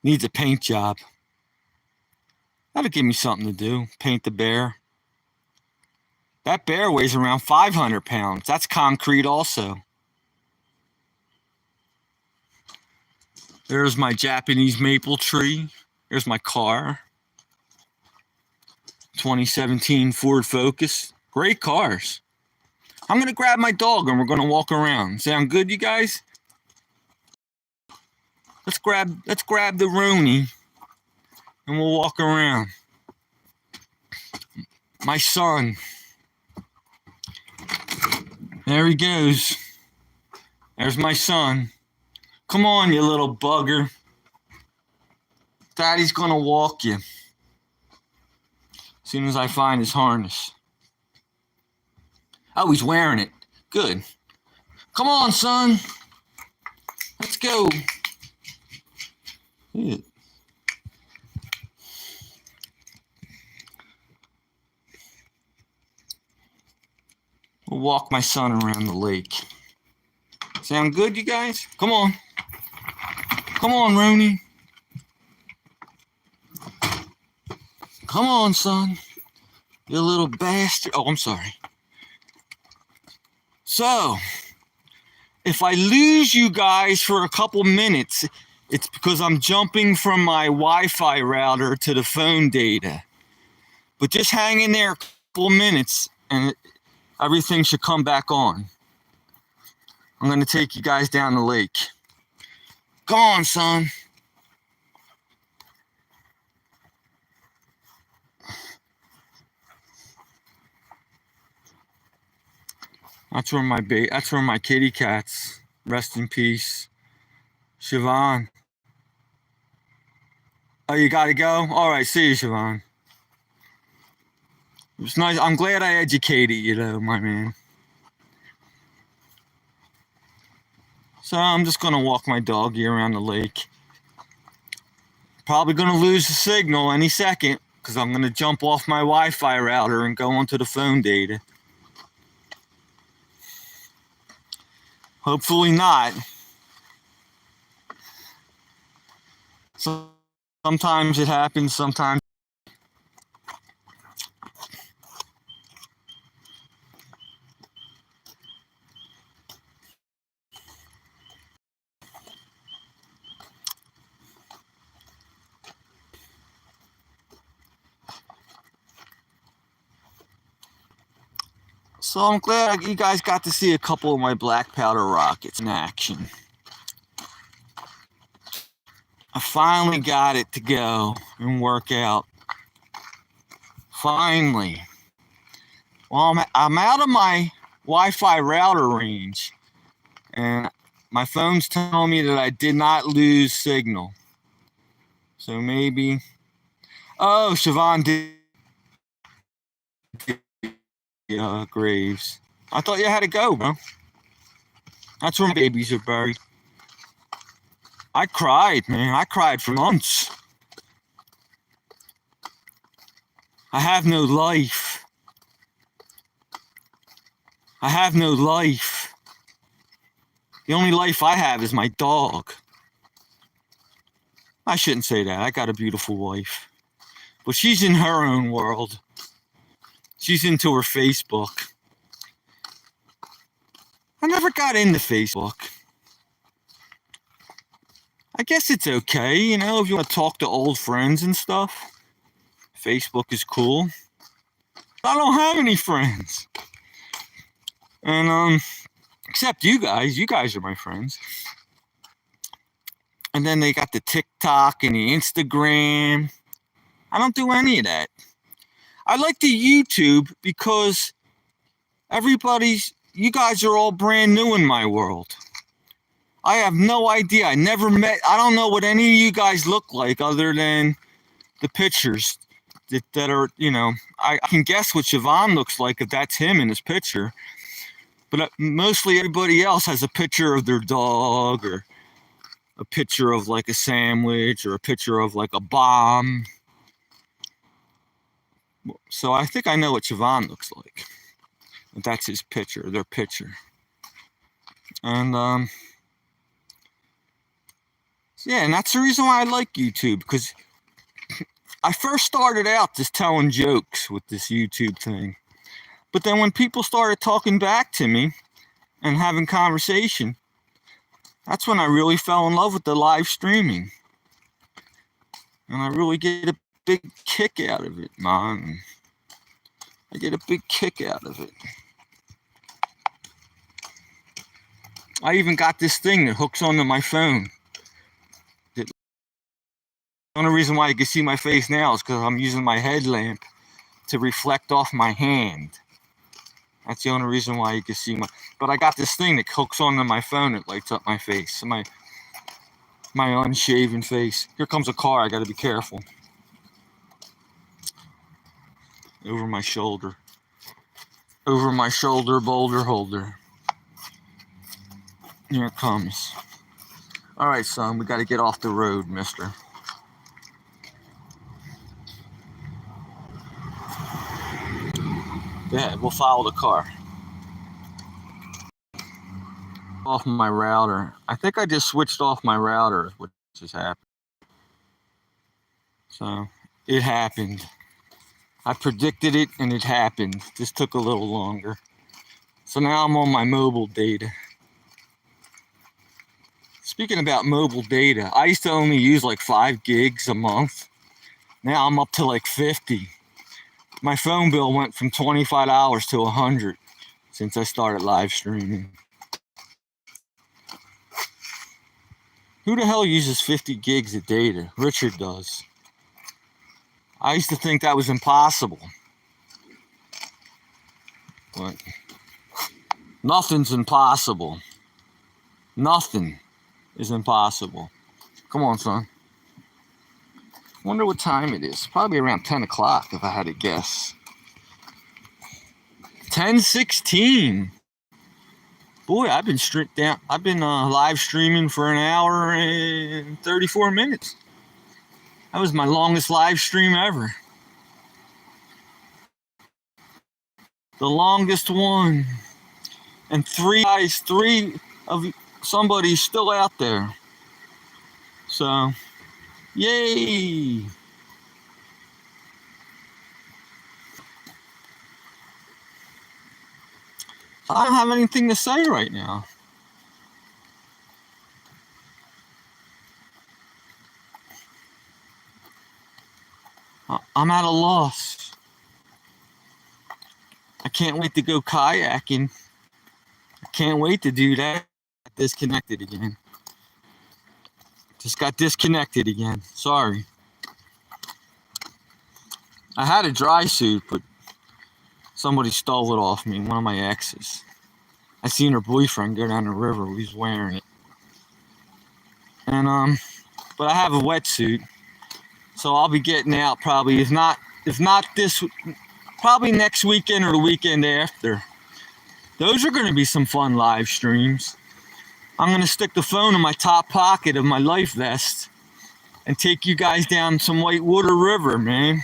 Needs a paint job. That'll give me something to do. Paint the bear. That bear weighs around 500 pounds. That's concrete also. There's my Japanese maple tree. There's my car. 2017 Ford Focus. Great cars. I'm going to grab my dog and we're going to walk around. Sound good, you guys? Let's grab the Rooney and we'll walk around. My son. There he goes. There's my son. Come on, you little bugger. Daddy's gonna walk you. As soon as I find his harness. Oh, he's wearing it. Good. Come on, son. Let's go. Yeah. We'll walk my son around the lake. Sound good, you guys? Come on. Come on, Rooney. Come on, son. You little bastard. Oh, I'm sorry. So, if I lose you guys for a couple minutes, it's because I'm jumping from my Wi-Fi router to the phone data. But just hang in there a couple minutes and everything should come back on. I'm going to take you guys down the lake. Come on, son. That's where my kitty cats. Rest in peace. Siobhan. Oh, you got to go? All right, see you, Siobhan. It was nice. I'm glad I educated you, though, my man. So I'm just going to walk my doggy around the lake. Probably going to lose the signal any second because I'm going to jump off my Wi-Fi router and go onto the phone data. Hopefully not. So sometimes it happens, sometimes. So I'm glad you guys got to see a couple of my black powder rockets in action. I finally got it to go and work out. Finally. Well, I'm out of my Wi-Fi router range. And my phone's telling me that I did not lose signal. So maybe... Oh, Siobhan did... graves. I thought you had to go, bro. That's where my babies are buried. I cried, man. I cried for months. I have no life. I have no life. The only life I have is my dog. I shouldn't say that. I got a beautiful wife. But she's in her own world. She's into her Facebook. I never got into Facebook. I guess it's okay, you know, if you want to talk to old friends and stuff. Facebook is cool. I don't have any friends. And except you guys. You guys are my friends. And then they got the TikTok and the Instagram. I don't do any of that. I like the YouTube because you guys are all brand new in my world. I have no idea. I don't know what any of you guys look like other than the pictures that are, you know, I can guess what Siobhan looks like if that's him in his picture. But mostly everybody else has a picture of their dog or a picture of like a sandwich or a picture of like a bomb. So I think I know what Siobhan looks like. That's his picture, their picture. And yeah, and that's the reason why I like YouTube, because I first started out just telling jokes with this YouTube thing. But then when people started talking back to me and having conversation, that's when I really fell in love with the live streaming. And I really get a big kick out of it, man. I get a big kick out of it. I even got this thing that hooks onto my phone. The only reason why you can see my face now is because I'm using my headlamp to reflect off my hand. That's the only reason why you can see but I got this thing that hooks onto my phone that lights up my face, my unshaven face. Here comes a car, I gotta be careful. Over my shoulder boulder holder. Here it comes. All right, son, we gotta get off the road, mister. Yeah, we'll follow the car. Off my router. I think I just switched off my router, which just happened. So, it happened. I predicted it and it happened. Just took a little longer. So now I'm on my mobile data. Speaking about mobile data, I used to only use like 5 gigs a month. Now I'm up to like 50. My phone bill went from $25 to $100 since I started live streaming. Who the hell uses 50 gigs of data? Richard does. I used to think that was impossible. But nothing's impossible. Nothing is impossible. Come on, son. Wonder what time it is. Probably around 10 o'clock if I had to guess. 10:16. Boy, I've been live streaming for an hour and 34 minutes. That was my longest live stream ever. The longest one. And three of somebody's still out there. So, yay! I don't have anything to say right now. I'm at a loss. I can't wait to go kayaking. I can't wait to do that. Disconnected again. Just got disconnected again. Sorry. I had a dry suit, but somebody stole it off me. One of my exes. I seen her boyfriend go down the river. He was wearing it. And but I have a wetsuit, so I'll be getting out probably. If not this, probably next weekend or the weekend after. Those are going to be some fun live streams. I'm going to stick the phone in my top pocket of my life vest and take you guys down some Whitewater River, man.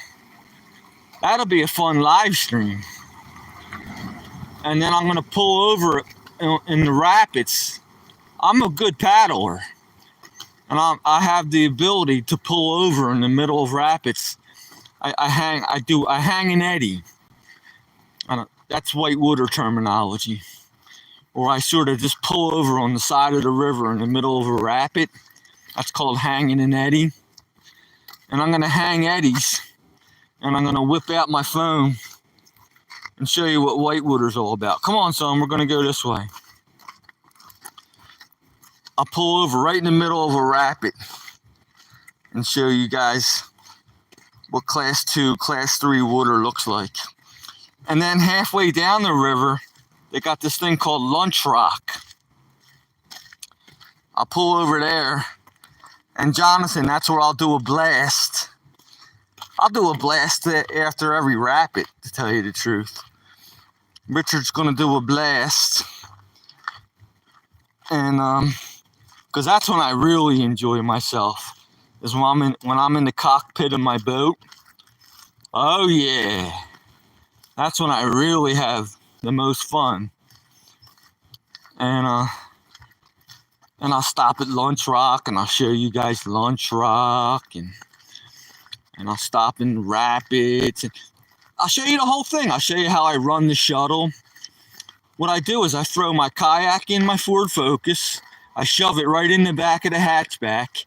That'll be a fun live stream. And then I'm going to pull over in the rapids. I'm a good paddler. And I have the ability to pull over in the middle of rapids. I hang an eddy. That's Whitewater terminology. or I sort of just pull over on the side of the river in the middle of a rapid. That's called hanging an eddy. And I'm going to hang eddies, and I'm going to whip out my phone and show you what whitewater's all about. Come on, son, we're going to go this way. I'll pull over right in the middle of a rapid and show you guys what class 2, class 3 water looks like. And then halfway down the river, they got this thing called Lunch Rock. I'll pull over there, and Jonathan, that's where I'll do a blast. I'll do a blast after every rapid, to tell you the truth. Richard's gonna do a blast. And because that's when I really enjoy myself, is when I'm in the cockpit of my boat. Oh yeah, that's when I really have the most fun. And I'll stop at Lunch Rock, and I'll show you guys Lunch Rock, and I'll stop in rapids, and I'll show you the whole thing. I'll show you how I run the shuttle. What I do is I throw my kayak in my Ford Focus. I shove it right in the back of the hatchback,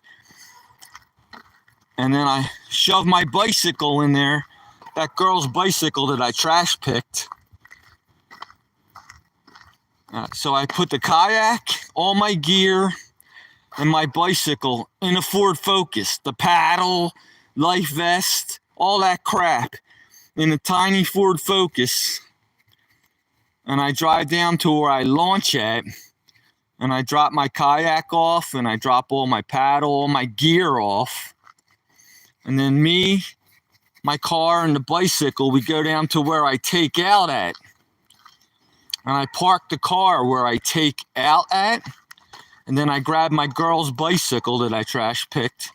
and then I shove my bicycle in there, that girl's bicycle that I trash picked. So I put the kayak, all my gear, and my bicycle in a Ford Focus, the paddle, life vest, all that crap in a tiny Ford Focus. And I drive down to where I launch at, and I drop my kayak off, and I drop all my paddle, all my gear off. And then me, my car, and the bicycle, we go down to where I take out at. And I park the car where I take out at. And then I grab my girl's bicycle that I trash picked,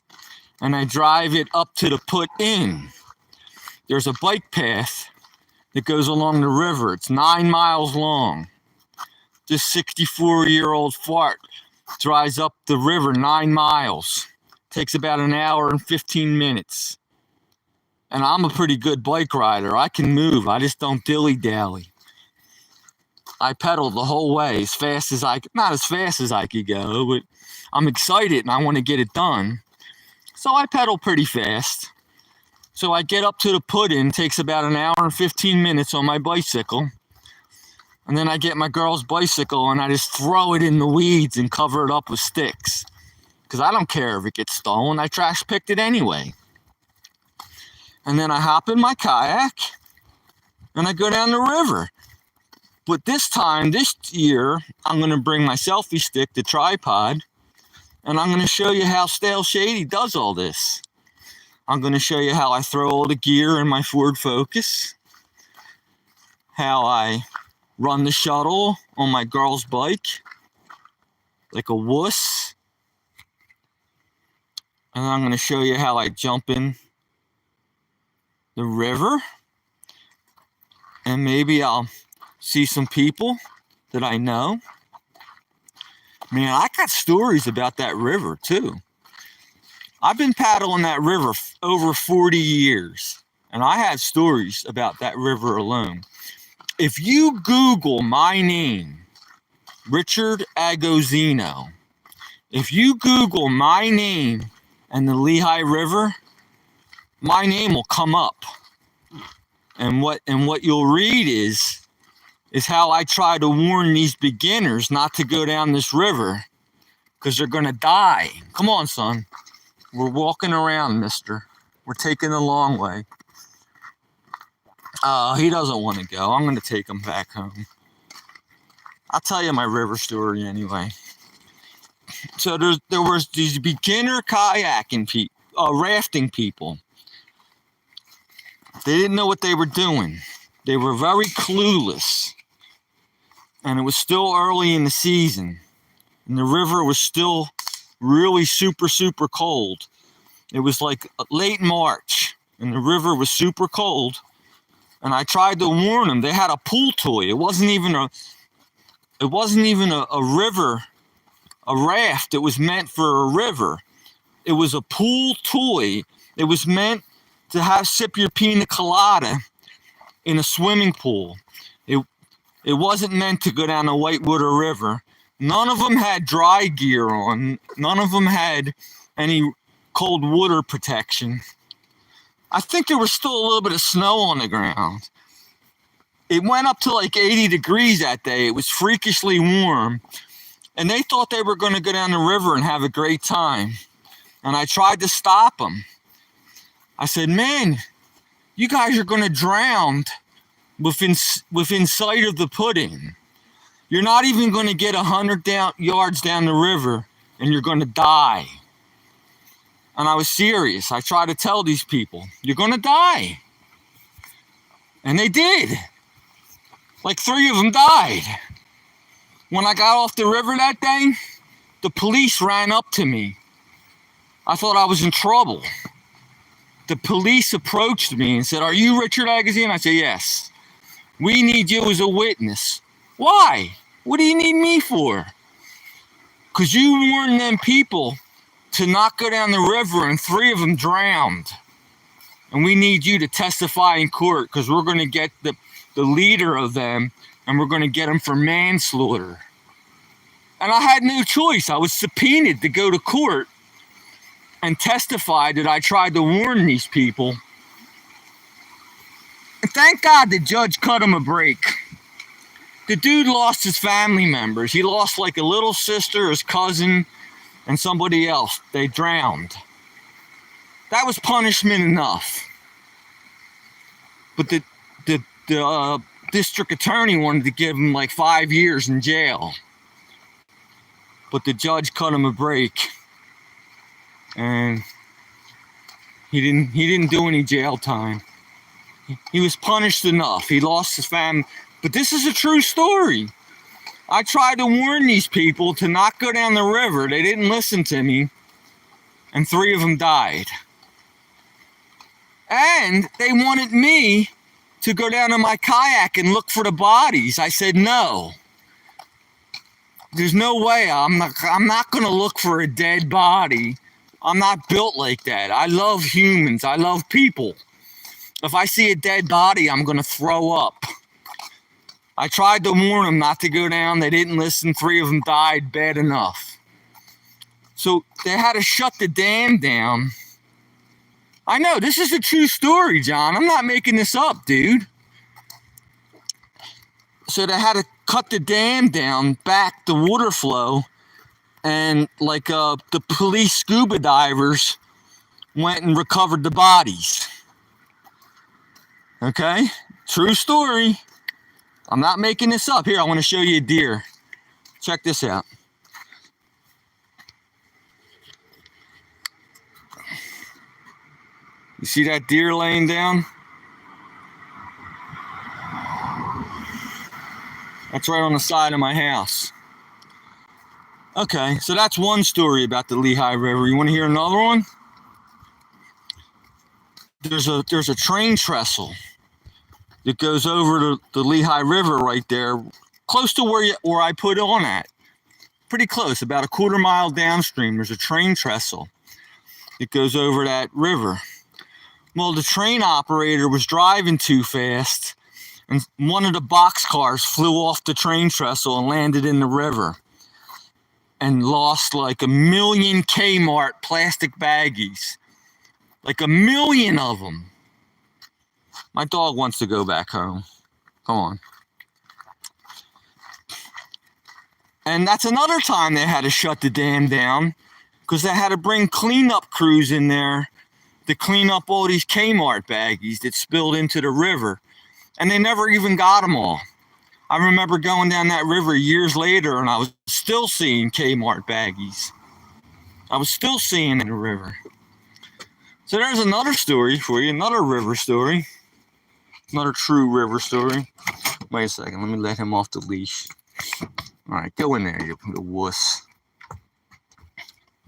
and I drive it up to the put in. There's a bike path that goes along the river. It's 9 miles long. This 64-year-old fart drives up the river 9 miles. Takes about an hour and 15 minutes. And I'm a pretty good bike rider. I can move. I just don't dilly-dally. I pedal the whole way as fast as not as fast as I could go, but I'm excited and I want to get it done. So I pedal pretty fast. So I get up to the put-in, takes about an hour and 15 minutes on my bicycle. And then I get my girl's bicycle and I just throw it in the weeds and cover it up with sticks. Because I don't care if it gets stolen. I trash picked it anyway. And then I hop in my kayak and I go down the river. But this year, I'm going to bring my selfie stick, the tripod, and I'm going to show you how Stale Shady does all this. I'm going to show you how I throw all the gear in my Ford Focus, how I run the shuttle on my girl's bike, like a wuss, and I'm going to show you how I jump in the river, and maybe I'll see some people that I know. Man, I got stories about that river too. I've been paddling that river over 40 years, and I have stories about that river alone. If you Google my name, Richard Agosino, if you Google my name and the Lehigh River, my name will come up. And what you'll read is how I try to warn these beginners not to go down this river because they're going to die. Come on, son. We're walking around, mister. We're taking the long way. He doesn't want to go. I'm going to take him back home. I'll tell you my river story anyway. So there was these beginner kayaking rafting people. They didn't know what they were doing. They were very clueless. And it was still early in the season. And the river was still really super, super cold. It was like late March. And the river was super cold. And I tried to warn them. They had a pool toy. It wasn't even a river, a raft. It was meant for a river. It was a pool toy. It was meant to sip your pina colada in a swimming pool. It wasn't meant to go down the Whitewater River. None of them had dry gear on. None of them had any cold water protection. I think there was still a little bit of snow on the ground. It went up to like 80 degrees that day. It was freakishly warm. And they thought they were going to go down the river and have a great time. And I tried to stop them. I said, man, you guys are going to drown within sight of the pudding. You're not even going to get 100 yards down the river, and you're going to die. And I was serious. I tried to tell these people, you're going to die. And they did. Like 3 of them died. When I got off the river that day, the police ran up to me. I thought I was in trouble. The police approached me and said, are you Richard Agozzino? I said, yes. We need you as a witness. Why? What do you need me for? Because you warned them people to not go down the river, and 3 of them drowned. And we need you to testify in court because we're going to get the leader of them, and we're going to get him for manslaughter. And I had no choice. I was subpoenaed to go to court and testify that I tried to warn these people. And thank God the judge cut him a break. The dude lost his family members. He lost like a little sister, his cousin, and somebody else. They drowned. That was punishment enough. But the district attorney wanted to give him like 5 years in jail. But the judge cut him a break. And he didn't do any jail time. He was punished enough. He lost his family. But this is a true story. I tried to warn these people to not go down the river. They didn't listen to me. And 3 of them died. And they wanted me to go down in my kayak and look for the bodies. I said, no. There's no way. I'm not going to look for a dead body. I'm not built like that. I love humans. I love people. If I see a dead body, I'm going to throw up. I tried to warn them not to go down. They didn't listen. 3 of them died bad enough. So they had to shut the dam down. I know, this is a true story, John. I'm not making this up, dude. So they had to cut the dam down, back the water flow, and like the police scuba divers went and recovered the bodies. Okay? True story. I'm not making this up. Here, I want to show you a deer. Check this out. You see that deer laying down? That's right on the side of my house. Okay, so that's one story about the Lehigh River. You want to hear another one? There's a train trestle that goes over the Lehigh River right there, close to where I put on at. Pretty close, about a quarter mile downstream. There's a train trestle that goes over that river. Well, the train operator was driving too fast, and one of the box cars flew off the train trestle and landed in the river and lost like 1 million Kmart plastic baggies. Like 1 million of them. My dog wants to go back home. Come on. And that's another time they had to shut the dam down because they had to bring cleanup crews in there to clean up all these Kmart baggies that spilled into the river. And they never even got them all. I remember going down that river years later and I was still seeing Kmart baggies. I was still seeing in the river. So there's another story for you, another river story. Another true river story. Wait a second, let me let him off the leash. All right, go in there, you wuss.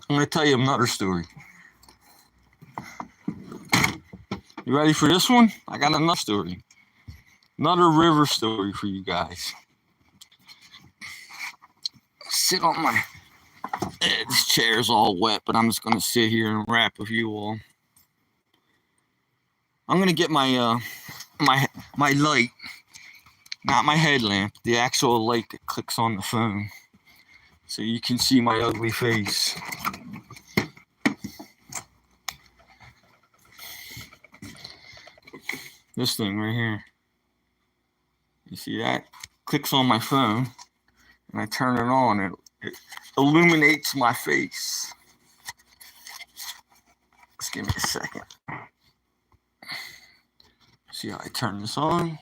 I'm going to tell you another story. You ready for this one? I got another story. Another river story for you guys. Sit on my... This chair's all wet, but I'm just going to sit here and rap with you all. I'm going to get my my light. Not my headlamp, the actual light that clicks on the phone. So you can see my ugly face. This thing right here. You see that? Clicks on my phone, and I turn it on. It illuminates my face. Just give me a second. See how I turn this on?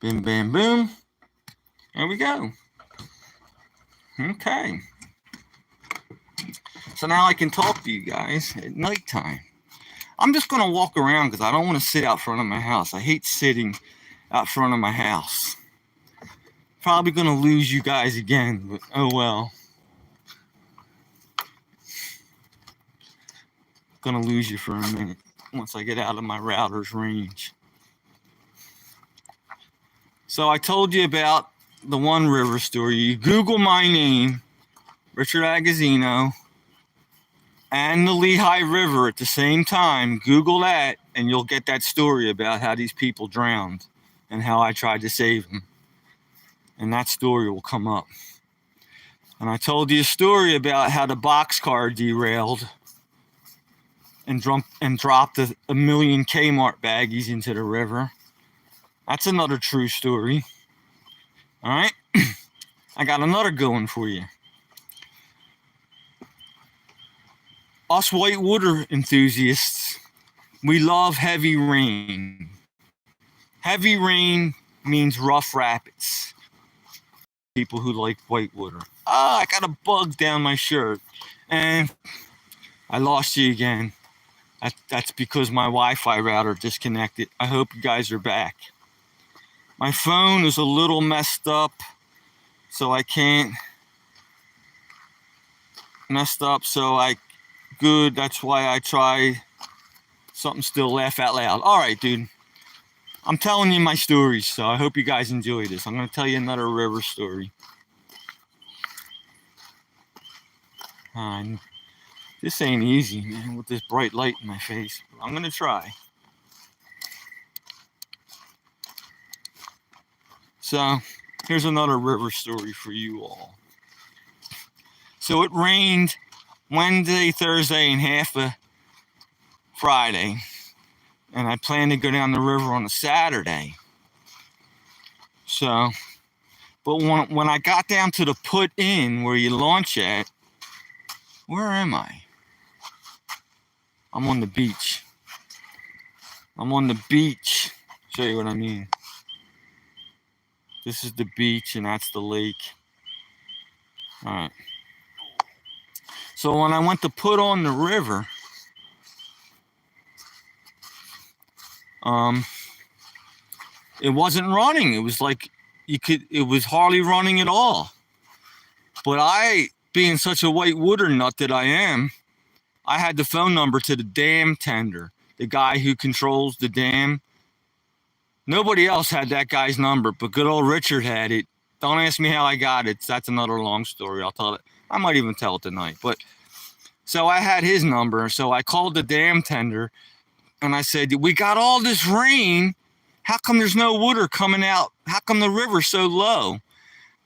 Bim, bam, boom. There we go. Okay. So now I can talk to you guys at nighttime. I'm just going to walk around because I don't want to sit out front of my house. I hate sitting out front of my house. Probably going to lose you guys again, but oh well. Going to lose you for a minute once I get out of my router's range. So I told you about the One River story. You Google my name, Richard Agazzino, and the Lehigh River at the same time. Google that, and you'll get that story about how these people drowned and how I tried to save them. And that story will come up. And I told you a story about how the boxcar derailed and dropped a million Kmart baggies into the river. That's another true story. All right? I got another going for you. Us whitewater enthusiasts, we love heavy rain. Heavy rain means rough rapids. People who like whitewater. I got a bug down my shirt. And I lost you again. That's because my Wi-Fi router disconnected. I hope you guys are back. My phone is a little messed up, so I can't. Good, that's why I try something still laugh out loud. All right, dude. I'm telling you my stories, so I hope you guys enjoy this. I'm going to tell you another river story. This ain't easy, man, with this bright light in my face. I'm going to try. So, here's another river story for you all. So it rained Wednesday, Thursday, and half of Friday. And I planned to go down the river on a Saturday. So, but when I got down to the put in where you launch at, where am I? I'm on the beach. Show you what I mean. This is the beach and that's the lake. All right. So when I went to put on the river, it wasn't running. It was like it was hardly running at all. But I, being such a whitewater nut that I am, I had the phone number to the dam tender, the guy who controls the dam. Nobody else had that guy's number, but good old Richard had it. Don't ask me how I got it. That's another long story. I'll tell it. I might even tell it tonight. But so I had his number. So I called the dam tender and I said, we got all this rain. How come there's no water coming out? How come the river's so low?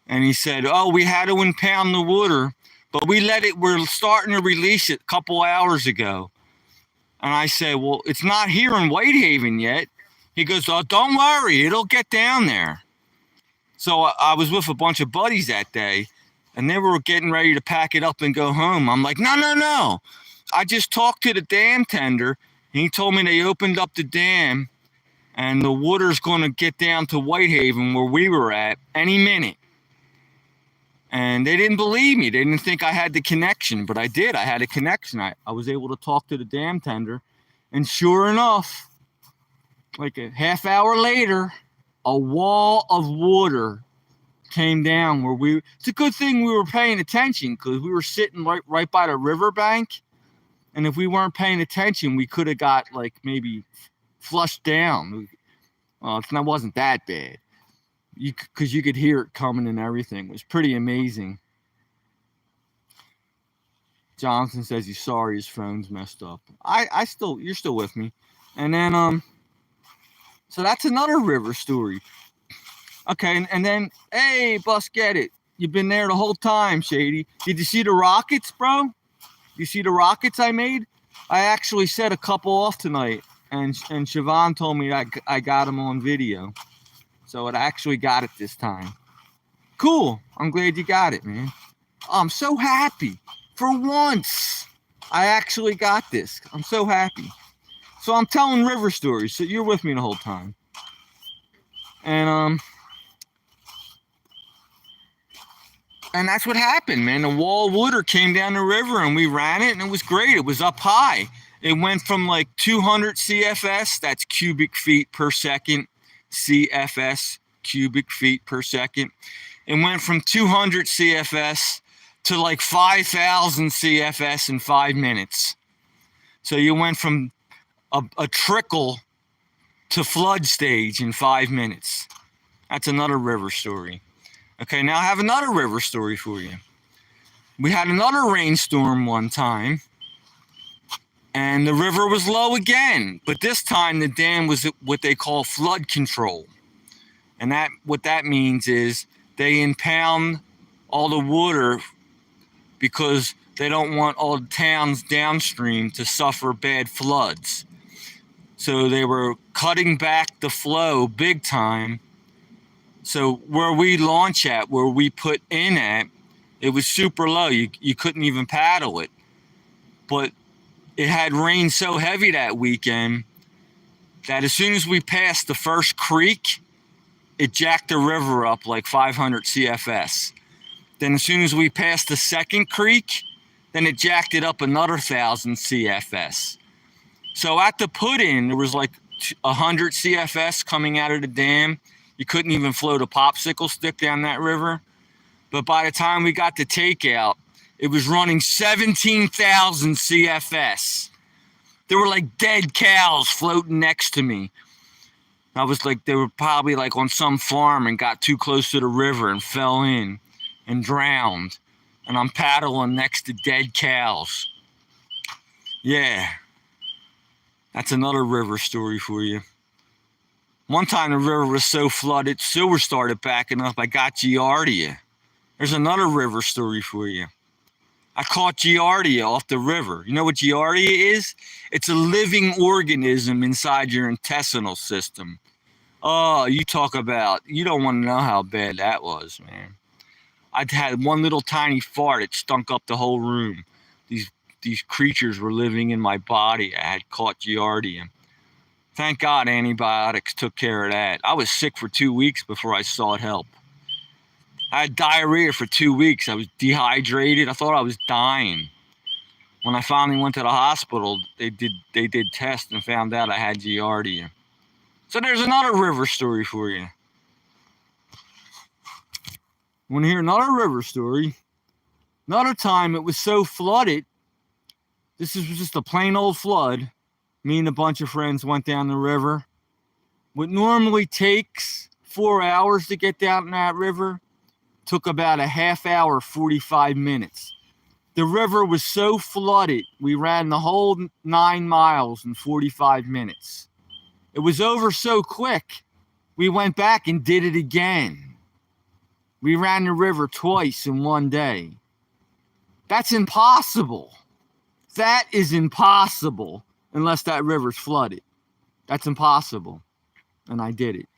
And he said, oh, we had to impound the water, but we're starting to release it a couple hours ago. And I said, well, it's not here in Whitehaven yet. He goes, oh, don't worry, it'll get down there. So I was with a bunch of buddies that day, and they were getting ready to pack it up and go home. I'm like, no. I just talked to the dam tender, and he told me they opened up the dam, and the water's going to get down to Whitehaven where we were at any minute. And they didn't believe me. They didn't think I had the connection, but I did. I had a connection. I was able to talk to the dam tender, and sure enough, like a half hour later, a wall of water came down where it's a good thing we were paying attention because we were sitting right by the riverbank. And if we weren't paying attention, we could have got like maybe flushed down. It wasn't that bad. Because you could hear it coming and everything. It was pretty amazing. Jonathan says he's sorry his phone's messed up. You're still with me. And then, so that's another river story. Okay, and then, hey, Bus, get it. You've been there the whole time, Shady. Did you see the rockets, bro? You see the rockets I made? I actually set a couple off tonight, and Siobhan told me that I got them on video. So it actually got it this time. Cool. I'm glad you got it, man. Oh, I'm so happy. For once, I actually got this. I'm so happy. So I'm telling river stories, so you're with me the whole time. And that's what happened, man. The wall of water came down the river and we ran it and it was great. It was up high. It went from like 200 CFS, that's cubic feet per second, CFS, cubic feet per second. It went from 200 CFS to like 5,000 CFS in 5 minutes. So you went from a trickle to flood stage in 5 minutes. That's another river story. Okay, now I have another river story for you. We had another rainstorm one time, and the river was low again, but this time the dam was what they call flood control. And what that means is they impound all the water because they don't want all the towns downstream to suffer bad floods. So they were cutting back the flow big time. So where we launch at, where we put in at, it was super low. You couldn't even paddle it. But it had rained so heavy that weekend that as soon as we passed the first creek, it jacked the river up like 500 CFS. Then as soon as we passed the second creek, then it jacked it up another 1,000 CFS. So at the put-in, there was like 100 CFS coming out of the dam. You couldn't even float a popsicle stick down that river. But by the time we got to takeout, it was running 17,000 CFS. There were like dead cows floating next to me. I was like, they were probably like on some farm and got too close to the river and fell in and drowned. And I'm paddling next to dead cows. Yeah. That's another river story for you. One time the river was so flooded, sewer started backing up. I got Giardia. There's another river story for you. I caught Giardia off the river. You know what Giardia is? It's a living organism inside your intestinal system. Oh, you talk about, you don't want to know how bad that was, man. I'd had one little tiny fart. It stunk up the whole room. These creatures were living in my body. I had caught Giardia. Thank God antibiotics took care of that. I was sick for 2 weeks before I sought help. I had diarrhea for 2 weeks. I was dehydrated. I thought I was dying. When I finally went to the hospital, they did tests and found out I had Giardia. So there's another river story for you. Want to hear another river story? Another time it was so flooded. This was just a plain old flood. Me and a bunch of friends went down the river. What normally takes 4 hours to get down that river took about a half hour, 45 minutes. The river was so flooded, we ran the whole 9 miles in 45 minutes. It was over so quick, we went back and did it again. We ran the river twice in one day. That's impossible. That is impossible unless that river's flooded. That's impossible. And I did it.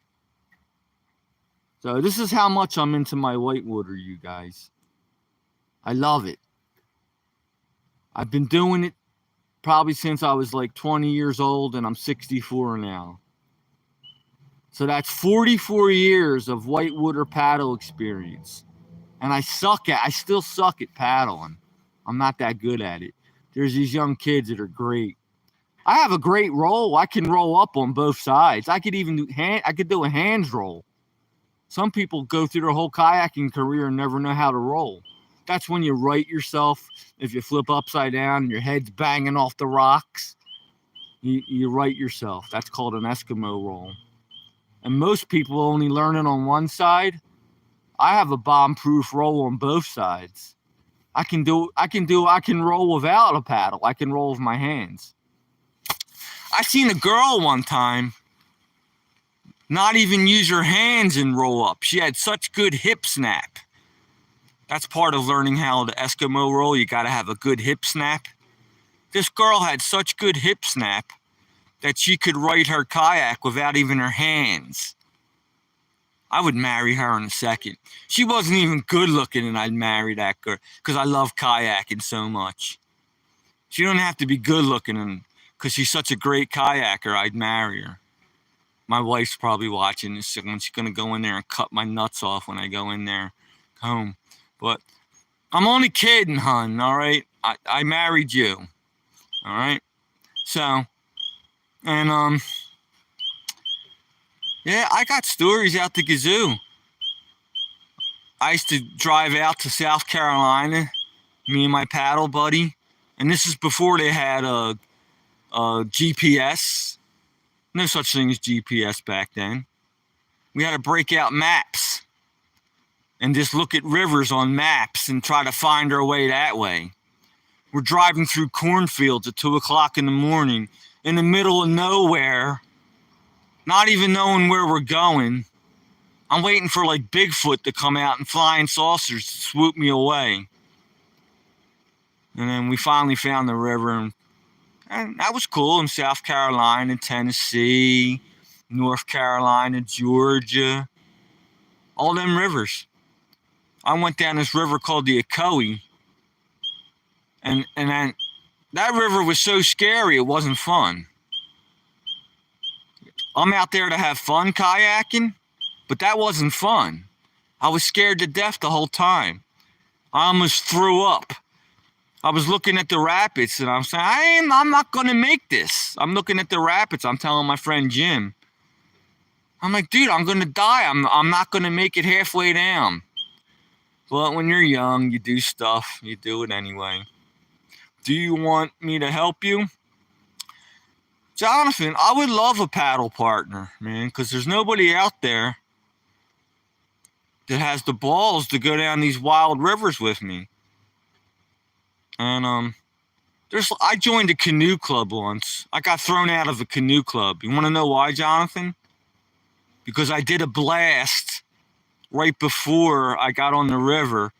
So this is how much I'm into my whitewater, you guys. I love it. I've been doing it probably since I was like 20 years old, and I'm 64 now. So that's 44 years of whitewater paddle experience. And I still suck at paddling. I'm not that good at it. There's these young kids that are great. I have a great roll. I can roll up on both sides. I could even do a hands roll. Some people go through their whole kayaking career and never know how to roll. That's when you right yourself. If you flip upside down and your head's banging off the rocks, you right yourself. That's called an Eskimo roll. And most people only learn it on one side. I have a bomb-proof roll on both sides. I can roll without a paddle. I can roll with my hands. I seen a girl one time not even use her hands and roll up. She had such good hip snap. That's part of learning how to Eskimo roll. You got to have a good hip snap. This girl had such good hip snap that she could ride her kayak without even her hands. I would marry her in a second. She wasn't even good looking, and I'd marry that girl because I love kayaking so much. She don't have to be good looking, and because she's such a great kayaker, I'd marry her. My wife's probably watching this, and she's gonna go in there and cut my nuts off when I go in there home. But I'm only kidding, hun. All right, I married you. All right, so and yeah, I got stories out the gazoo. I used to drive out to South Carolina, me and my paddle buddy, and this is before they had a GPS. No such thing as GPS back then. We had to break out maps and just look at rivers on maps and try to find our way that way. We're driving through cornfields at 2 o'clock in the morning in the middle of nowhere, not even knowing where we're going. I'm waiting for like Bigfoot to come out and flying saucers to swoop me away. And then we finally found the river, and that was cool in South Carolina, Tennessee, North Carolina, Georgia, all them rivers. I went down this river called the Ocoee, and then that river was so scary it wasn't fun. I'm out there to have fun kayaking, but that wasn't fun. I was scared to death the whole time. I almost threw up. I was looking at the rapids and I'm saying, I'm not going to make this. I'm looking at the rapids. I'm telling my friend Jim. I'm like, dude, I'm going to die. I'm not going to make it halfway down. But when you're young, you do stuff. You do it anyway. Do you want me to help you? Jonathan, I would love a paddle partner, man, because there's nobody out there that has the balls to go down these wild rivers with me. And I joined a canoe club once. I got thrown out of a canoe club. You want to know why, Jonathan? Because I did a blast right before I got on the river,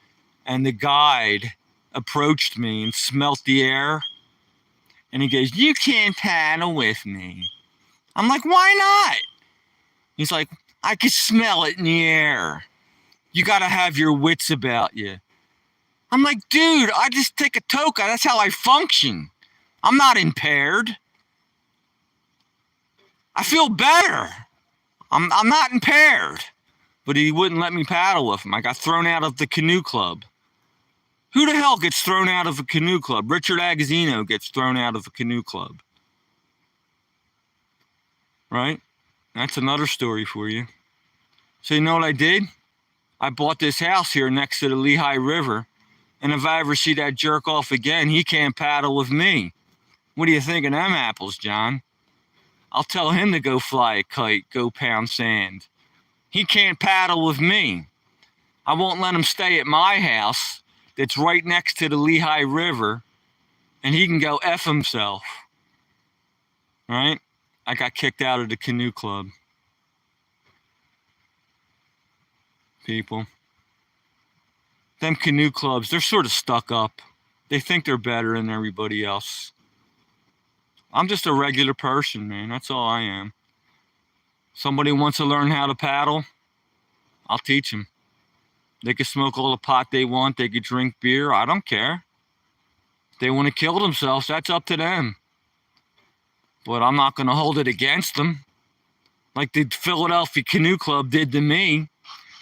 and the guide approached me and smelt the air. And he goes, "You can't paddle with me." I'm like, "Why not?" He's like, "I can smell it in the air. You got to have your wits about you." I'm like, "Dude, I just take a toke. That's how I function. I'm not impaired. I feel better. I'm not impaired." But he wouldn't let me paddle with him. I got thrown out of the canoe club. Who the hell gets thrown out of a canoe club? Richard Agazzino gets thrown out of a canoe club. Right? That's another story for you. So you know what I did? I bought this house here next to the Lehigh River. And if I ever see that jerk off again, he can't paddle with me. What do you think of them apples, John? I'll tell him to go fly a kite, go pound sand. He can't paddle with me. I won't let him stay at my house that's right next to the Lehigh River, and he can go F himself. Right? I got kicked out of the canoe club. People. Them canoe clubs, they're sort of stuck up. They think they're better than everybody else. I'm just a regular person, man. That's all I am. Somebody wants to learn how to paddle, I'll teach them. They can smoke all the pot they want. They can drink beer. I don't care. If they want to kill themselves, that's up to them. But I'm not going to hold it against them. Like the Philadelphia Canoe Club did to me.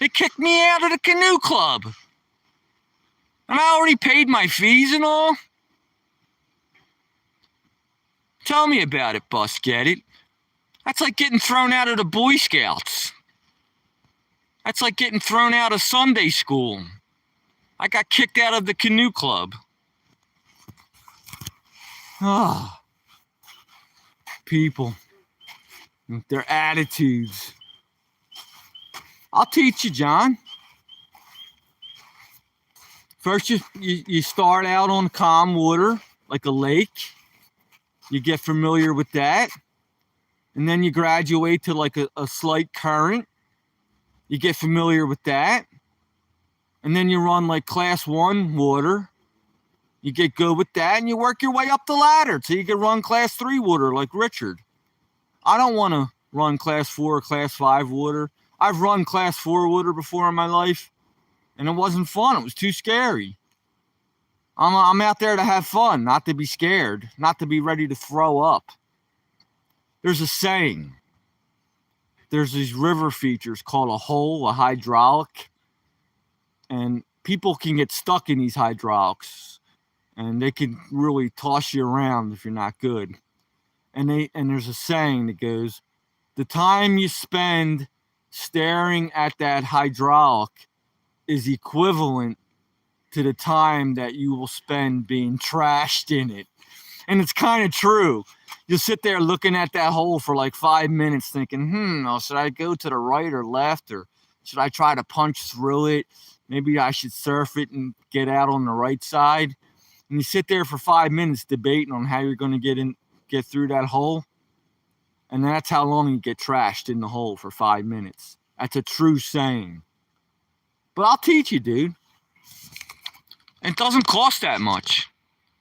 They kicked me out of the canoe club. And I already paid my fees and all. Tell me about it, Bus. Get it? That's like getting thrown out of the Boy Scouts. That's like getting thrown out of Sunday school. I got kicked out of the canoe club. Ah, people, with their attitudes. I'll teach you, John. First, you start out on calm water, like a lake. You get familiar with that. And then you graduate to like a slight current. You get familiar with that. And then you run like class 1 water. You get good with that, and you work your way up the ladder till you can run class 3 water like Richard. I don't want to run class 4 or class 5 water. I've run class 4 water before in my life, and it wasn't fun. It was too scary. I'm out there to have fun, not to be scared, not to be ready to throw up. There's a saying. There's these river features called a hole, a hydraulic, and people can get stuck in these hydraulics, and they can really toss you around if you're not good. And there's a saying that goes, the time you spend staring at that hydraulic is equivalent to the time that you will spend being trashed in it. And it's kind of true. You sit there looking at that hole for like 5 minutes thinking, should I go to the right or left, or should I try to punch through it? Maybe I should surf it and get out on the right side. And you sit there for 5 minutes debating on how you're going to get through that hole. And that's how long you get trashed in the hole, for 5 minutes. That's a true saying. But I'll teach you, dude. It doesn't cost that much.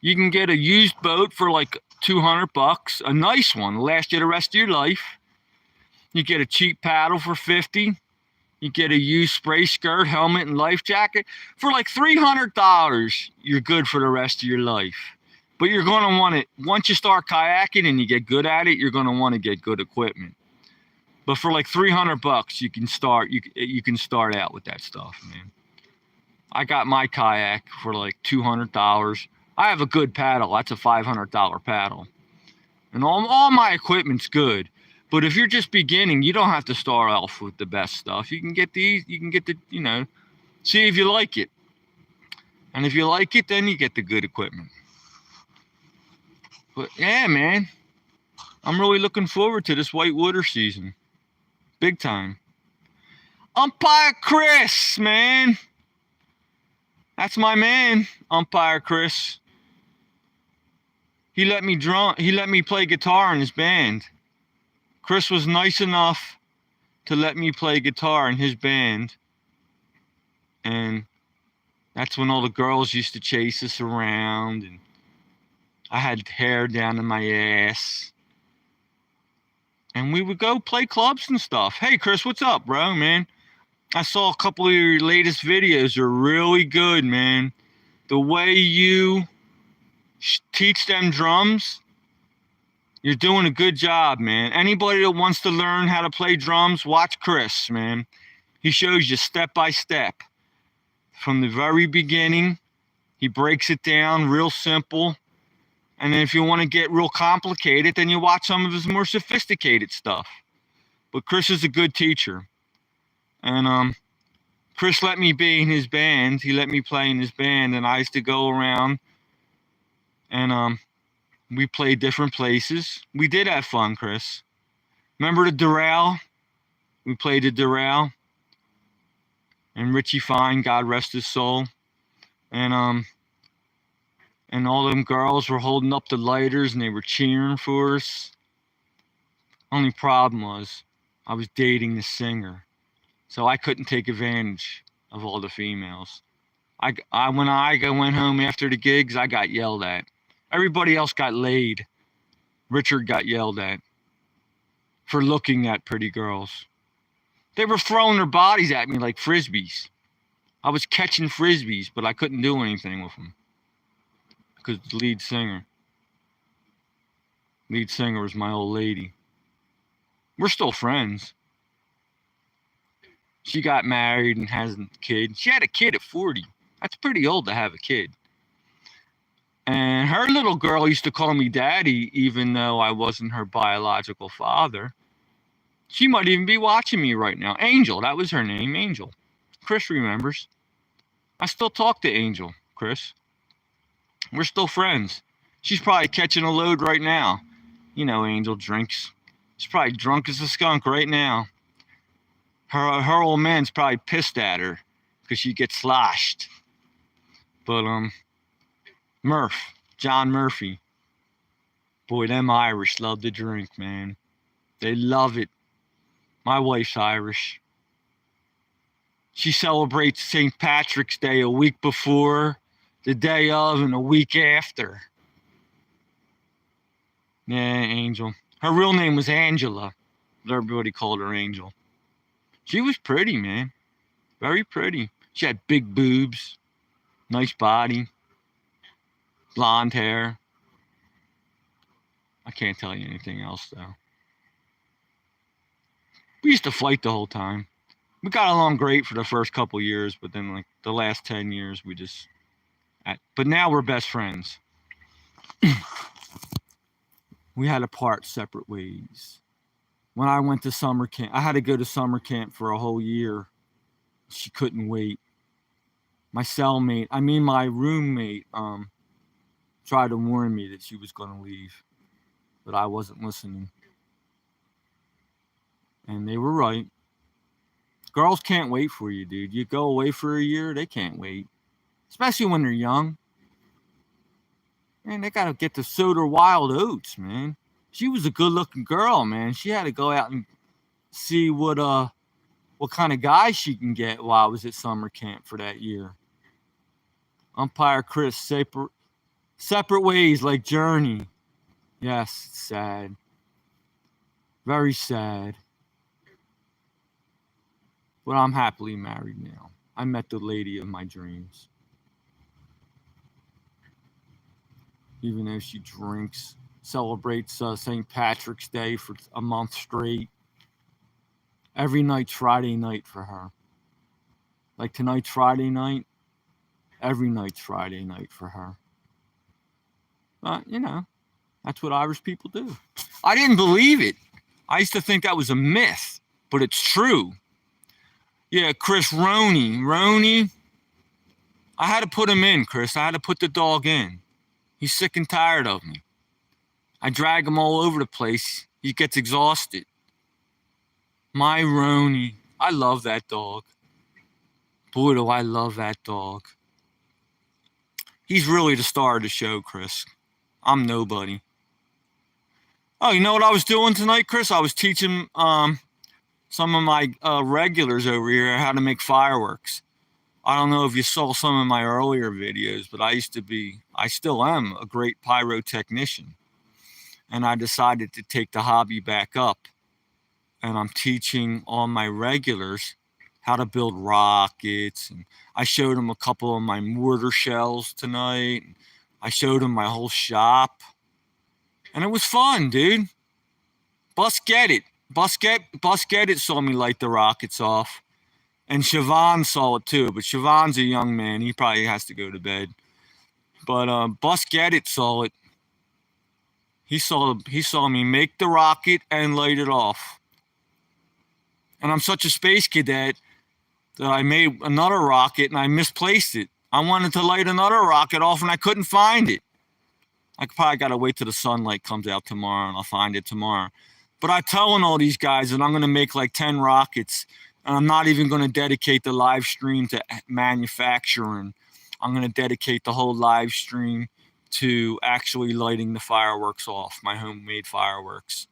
You can get a used boat for like $200, a nice one, last you the rest of your life. You get a cheap paddle for $50. You get a used spray skirt, helmet, and life jacket for like $300. You're good for the rest of your life. But you're going to want it, once you start kayaking and you get good at it, you're going to want to get good equipment. But for like $300, you can start. You can start out with that stuff, man. I got my kayak for like $200. I have a good paddle. That's a $500 paddle, and all my equipment's good. But if you're just beginning, you don't have to start off with the best stuff. You can get these. You can get the, see if you like it, and if you like it, then you get the good equipment. But yeah, man, I'm really looking forward to this whitewater season. Big time. Umpire Chris, man. That's my man, Umpire Chris. He let me play guitar in his band. Chris was nice enough to let me play guitar in his band. And that's when all the girls used to chase us around, and I had hair down in my ass. And we would go play clubs and stuff. Hey, Chris, what's up, bro, man? I saw a couple of your latest videos. Are really good, man. The way you teach them drums, you're doing a good job, man. Anybody that wants to learn how to play drums, watch Chris, man. He shows you step by step. From the very beginning, he breaks it down real simple. And then if you want to get real complicated, then you watch some of his more sophisticated stuff. But Chris is a good teacher. And Chris let me be in his band. He let me play in his band, and I used to go around, and we played different places. We did have fun, Chris. Remember the Doral? We played the Doral. And Richie Fine, God rest his soul. And all them girls were holding up the lighters, and they were cheering for us. Only problem was I was dating the singer, so I couldn't take advantage of all the females. When I went home after the gigs, I got yelled at. Everybody else got laid. Richard got yelled at for looking at pretty girls. They were throwing their bodies at me like frisbees. I was catching frisbees, but I couldn't do anything with them because the lead singer was my old lady. We're still friends. She got married and has a kid. She had a kid at 40. That's pretty old to have a kid. And her little girl used to call me daddy, even though I wasn't her biological father. She might even be watching me right now. Angel, that was her name, Angel. Chris remembers. I still talk to Angel, Chris. We're still friends. She's probably catching a load right now. You know, Angel drinks. She's probably drunk as a skunk right now. Her old man's probably pissed at her because she gets sloshed. But John Murphy. Boy, them Irish love to drink, man. They love it. My wife's Irish. She celebrates St. Patrick's Day a week before, the day of, and a week after. Yeah, Angel. Her real name was Angela, but everybody called her Angel. She was pretty, man. Very pretty. She had big boobs, nice body, blonde hair. I can't tell you anything else, though. We used to fight the whole time. We got along great for the first couple years, but then like the last 10 years, we just... But now we're best friends. We had to part separate ways. When I went to summer camp, I had to go to summer camp for a whole year. She couldn't wait. My roommate, tried to warn me that she was going to leave, but I wasn't listening. And they were right. Girls can't wait for you, dude. You go away for a year, they can't wait. Especially when they're young. Man, they got to get to sow their wild oats, man. She was a good-looking girl, man. She had to go out and see what kind of guy she can get while I was at summer camp for that year. Umpire Chris, separate ways like Journey. Yes, it's sad. Very sad. But I'm happily married now. I met the lady of my dreams. Even though she drinks, celebrates St. Patrick's Day for a month straight. Every night's Friday night for her. Like tonight's Friday night, every night's Friday night for her. But, that's what Irish people do. I didn't believe it. I used to think that was a myth, but it's true. Yeah, Chris Roney. I had to put him in, Chris. I had to put the dog in. He's sick and tired of me. I drag him all over the place. He gets exhausted. My Roney. I love that dog. Boy, do I love that dog. He's really the star of the show, Chris. I'm nobody. Oh, you know what I was doing tonight, Chris? I was teaching some of my regulars over here how to make fireworks. I don't know if you saw some of my earlier videos, but I still am a great pyrotechnician. And I decided to take the hobby back up. And I'm teaching all my regulars how to build rockets. And I showed them a couple of my mortar shells tonight. I showed them my whole shop. And it was fun, dude. Busget It saw me light the rockets off. And Siobhan saw it too, but Siobhan's a young man. He probably has to go to bed. But Busget It saw it. He saw me make the rocket and light it off. And I'm such a space cadet that I made another rocket and I misplaced it. I wanted to light another rocket off and I couldn't find it. I probably got to wait till the sunlight comes out tomorrow and I'll find it tomorrow. But I'm telling all these guys that I'm going to make like 10 rockets. And I'm not even going to dedicate the live stream to manufacturing. I'm going to dedicate the whole live stream to actually lighting the fireworks off, my homemade fireworks.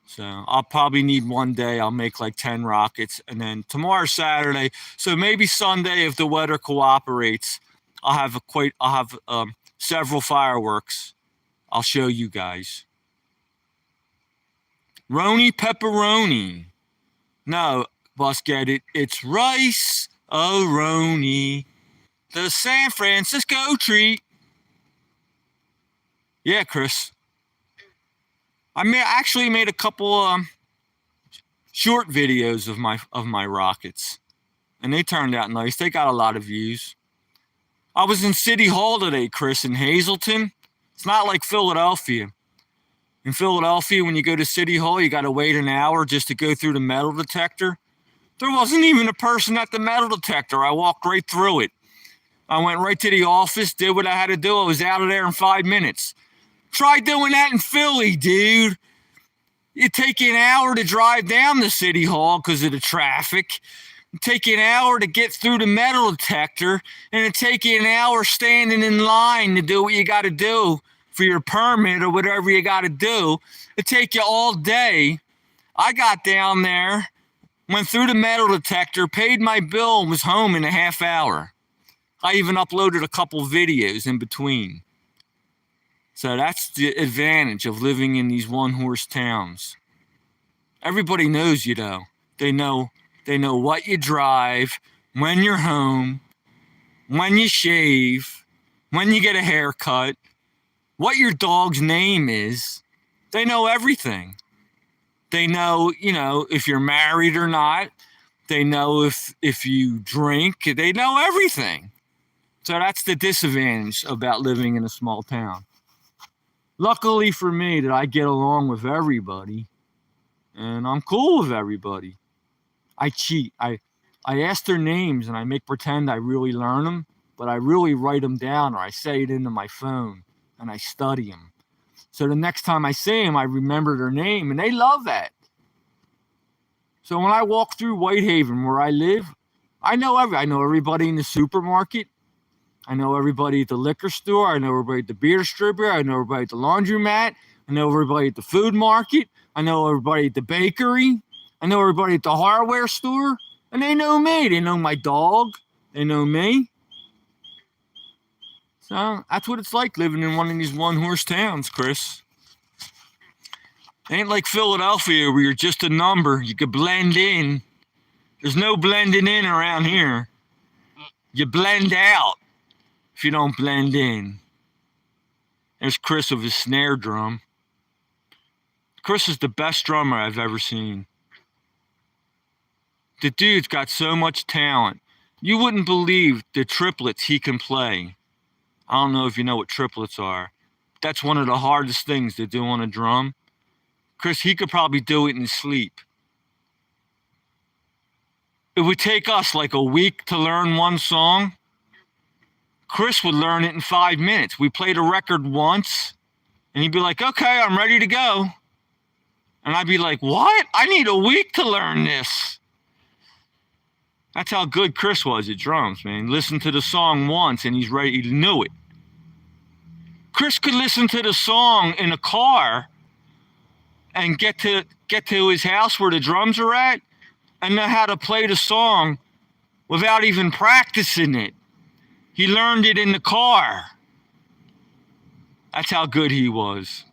So I'll probably need one day. I'll make like 10 rockets. And then tomorrow's Saturday. So maybe Sunday, if the weather cooperates, I'll have several fireworks. I'll show you guys. Roni Pepperoni. No, Busget It. It's Rice-A-Roni, the San Francisco treat. Yeah, Chris. I actually made a couple short videos of my rockets, and they turned out nice. They got a lot of views. I was in City Hall today, Chris, in Hazleton. It's not like Philadelphia. In Philadelphia, when you go to City Hall, you got to wait an hour just to go through the metal detector. There wasn't even a person at the metal detector. I walked right through it. I went right to the office, did what I had to do. I was out of there in 5 minutes. Try doing that in Philly, dude. It take you an hour to drive down to City Hall because of the traffic. It take you an hour to get through the metal detector. And it take you an hour standing in line to do what you got to do for your permit or whatever you got to do. It take you all day. I got down there, went through the metal detector, paid my bill, and was home in a half hour. I even uploaded a couple videos in between. So that's the advantage of living in these one-horse towns. Everybody knows you, though. They know what you drive, when you're home, when you shave, when you get a haircut, what your dog's name is. They know everything. They know, if you're married or not. They know if you drink. They know everything. So that's the disadvantage about living in a small town. Luckily for me that I get along with everybody, and I'm cool with everybody. I cheat. I ask their names and I make pretend I really learn them, but I really write them down or I say it into my phone and I study them. So the next time I see them, I remember their name, and they love that. So when I walk through Whitehaven, where I live, I know everybody in the supermarket. I know everybody at the liquor store. I know everybody at the beer distributor. I know everybody at the laundromat. I know everybody at the food market. I know everybody at the bakery. I know everybody at the hardware store. And they know me. They know my dog. They know me. So that's what it's like living in one of these one-horse towns, Chris. It ain't like Philadelphia where you're just a number. You could blend in. There's no blending in around here. You blend out if you don't blend in. There's Chris with his snare drum. Chris is the best drummer I've ever seen. The dude's got so much talent. You wouldn't believe the triplets he can play. I don't know if you know what triplets are. That's one of the hardest things to do on a drum. Chris, he could probably do it in his sleep. It would take us like a week to learn one song. Chris would learn it in 5 minutes. We played a record once, and he'd be like, okay, I'm ready to go. And I'd be like, what? I need a week to learn this. That's how good Chris was at drums, man. Listen to the song once, and he's ready. He knew it. Chris could listen to the song in a car and get to his house where the drums are at and know how to play the song without even practicing it. He learned it in the car. That's how good he was.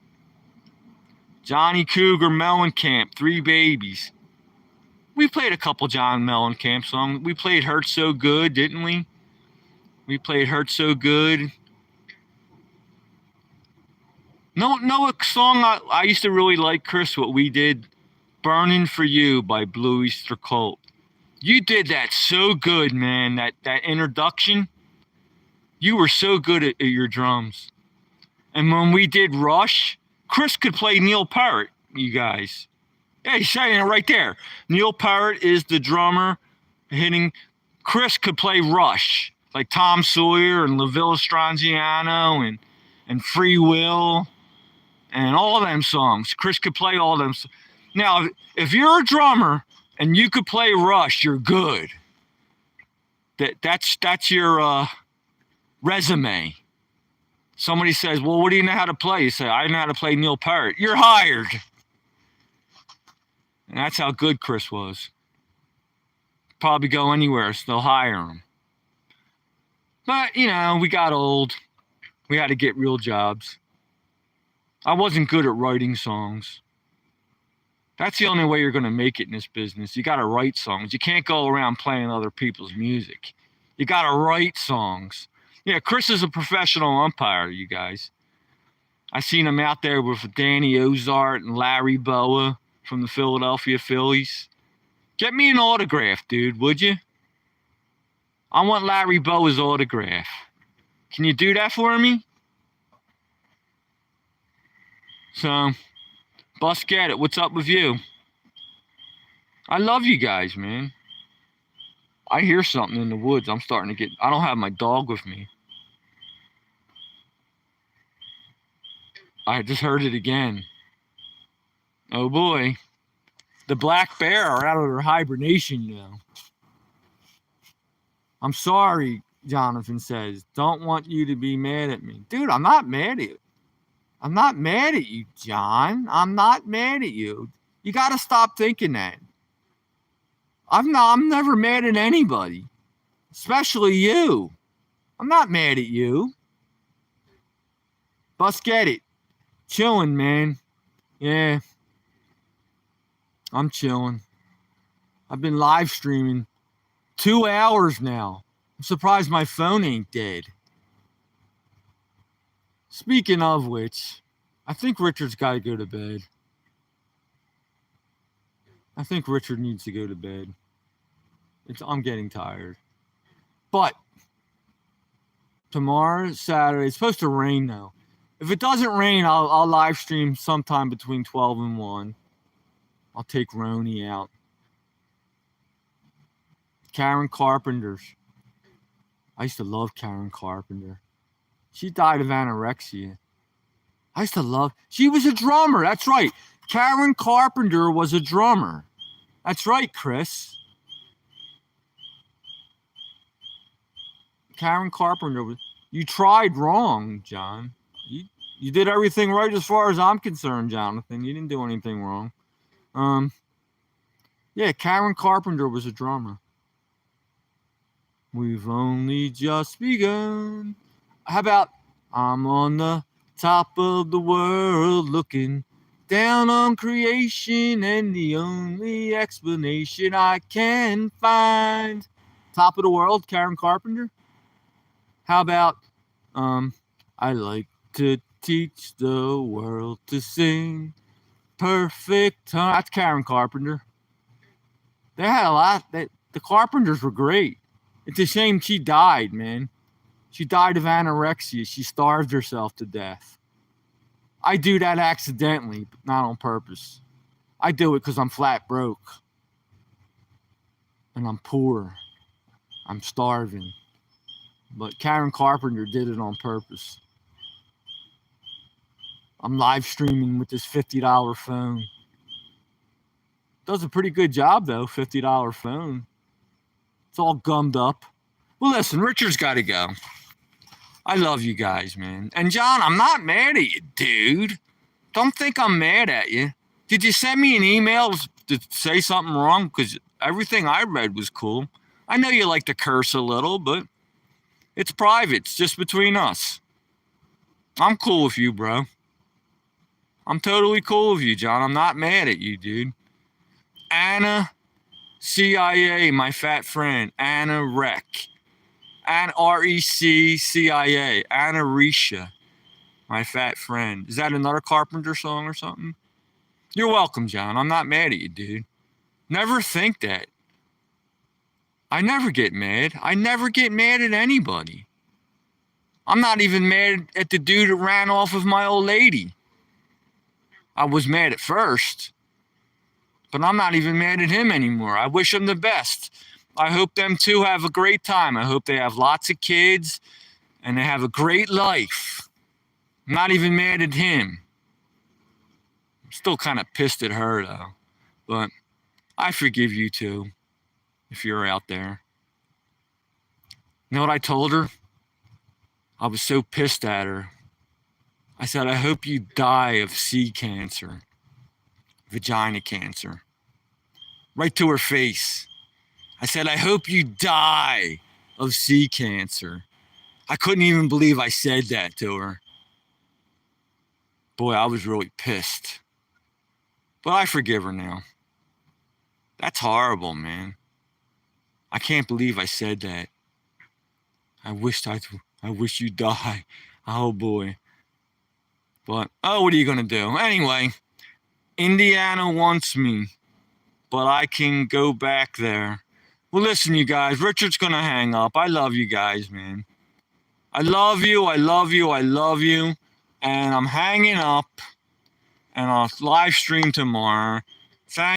Johnny Cougar Mellencamp, Three Babies. We played a couple John Mellencamp songs. We played Hurt So Good, didn't we? We played Hurt So Good. No, a song I used to really like, Chris, what we did, Burning For You by Blue Oyster Cult. You did that so good, man, that introduction. You were so good at your drums. And when we did Rush, Chris could play Neil Peart, you guys. Yeah, he's saying it right there. Neil Peart is the drummer hitting. Chris could play Rush, like Tom Sawyer and La Villa Stranziano and Free Will. And all of them songs. Chris could play all of them. Now, if you're a drummer and you could play Rush, you're good. That's your resume. Somebody says, well, what do you know how to play? You say, I know how to play Neil Peart. You're hired. And that's how good Chris was. Probably go anywhere, so they'll hire him. But, we got old. We had to get real jobs. I wasn't good at writing songs. That's the only way you're going to make it in this business. You got to write songs. You can't go around playing other people's music. You got to write songs. Yeah, Chris is a professional umpire, you guys. I seen him out there with Danny Ozart and Larry Boa from the Philadelphia Phillies. Get me an autograph, dude, would you? I want Larry Boa's autograph. Can you do that for me? So, Bus Get It, what's up with you? I love you guys, man. I hear something in the woods. I don't have my dog with me. I just heard it again. Oh boy. The black bear are out of their hibernation now. I'm sorry, Jonathan says. Don't want you to be mad at me. Dude, I'm not mad at you. I'm not mad at you, John. I'm not mad at you. You got to stop thinking that. I'm never mad at anybody, especially you. I'm not mad at you. Let's get it. Chilling, man. Yeah. I'm chilling. I've been live streaming 2 hours now. I'm surprised my phone ain't dead. Speaking of which, I think Richard's got to go to bed. I think Richard needs to go to bed. I'm getting tired. But tomorrow, Saturday, it's supposed to rain though. If it doesn't rain, I'll live stream sometime between 12 and 1. I'll take Roni out. Karen Carpenter's. I used to love Karen Carpenter. She died of anorexia. I used to love. She was a drummer. That's right. Karen Carpenter was a drummer. That's right, Chris. Karen Carpenter was. You tried wrong, John. You did everything right as far as I'm concerned, Jonathan. You didn't do anything wrong. Yeah, Karen Carpenter was a drummer. We've only just begun. How about I'm on the top of the world looking down on creation, and the only explanation I can find. Top of the world, Karen Carpenter. How about I like to teach the world to sing perfect time. That's Karen Carpenter. They had a lot. The Carpenters were great. It's a shame she died, man. She died of anorexia. She starved herself to death. I do that accidentally, but not on purpose. I do it because I'm flat broke. And I'm poor. I'm starving. But Karen Carpenter did it on purpose. I'm live streaming with this $50 phone. Does a pretty good job, though, $50 phone. It's all gummed up. Well, listen, Richard's got to go. I love you guys, man. And John, I'm not mad at you, dude. Don't think I'm mad at you. Did you send me an email to say something wrong? Because everything I read was cool. I know you like to curse a little, but it's private. It's just between us. I'm cool with you, bro. I'm totally cool with you, John. I'm not mad at you, dude. Anna CIA, my fat friend. Anna Rec. Anna RECCIA. Anna Risha, my fat friend. Is that another Carpenter song or something? You're welcome, John. I'm not mad at you, dude. Never think that. I never get mad. I never get mad at anybody. I'm not even mad at the dude that ran off with my old lady. I was mad at first, but I'm not even mad at him anymore. I wish him the best. I hope them two have a great time. I hope they have lots of kids and they have a great life. I'm not even mad at him. I'm still kind of pissed at her, though. But I forgive you, too, if you're out there. You know what I told her? I was so pissed at her. I said, I hope you die of C cancer, vagina cancer. Right to her face. I said, I hope you die of C cancer. I couldn't even believe I said that to her. Boy, I was really pissed. But I forgive her now. That's horrible, man. I can't believe I said that. I wish you die. Oh, boy. But, what are you going to do? Anyway, Indiana wants me, but I can go back there. Well, listen, you guys, Richard's going to hang up. I love you guys, man. I love you, I love you, I love you. And I'm hanging up, and I'll live stream tomorrow. Thank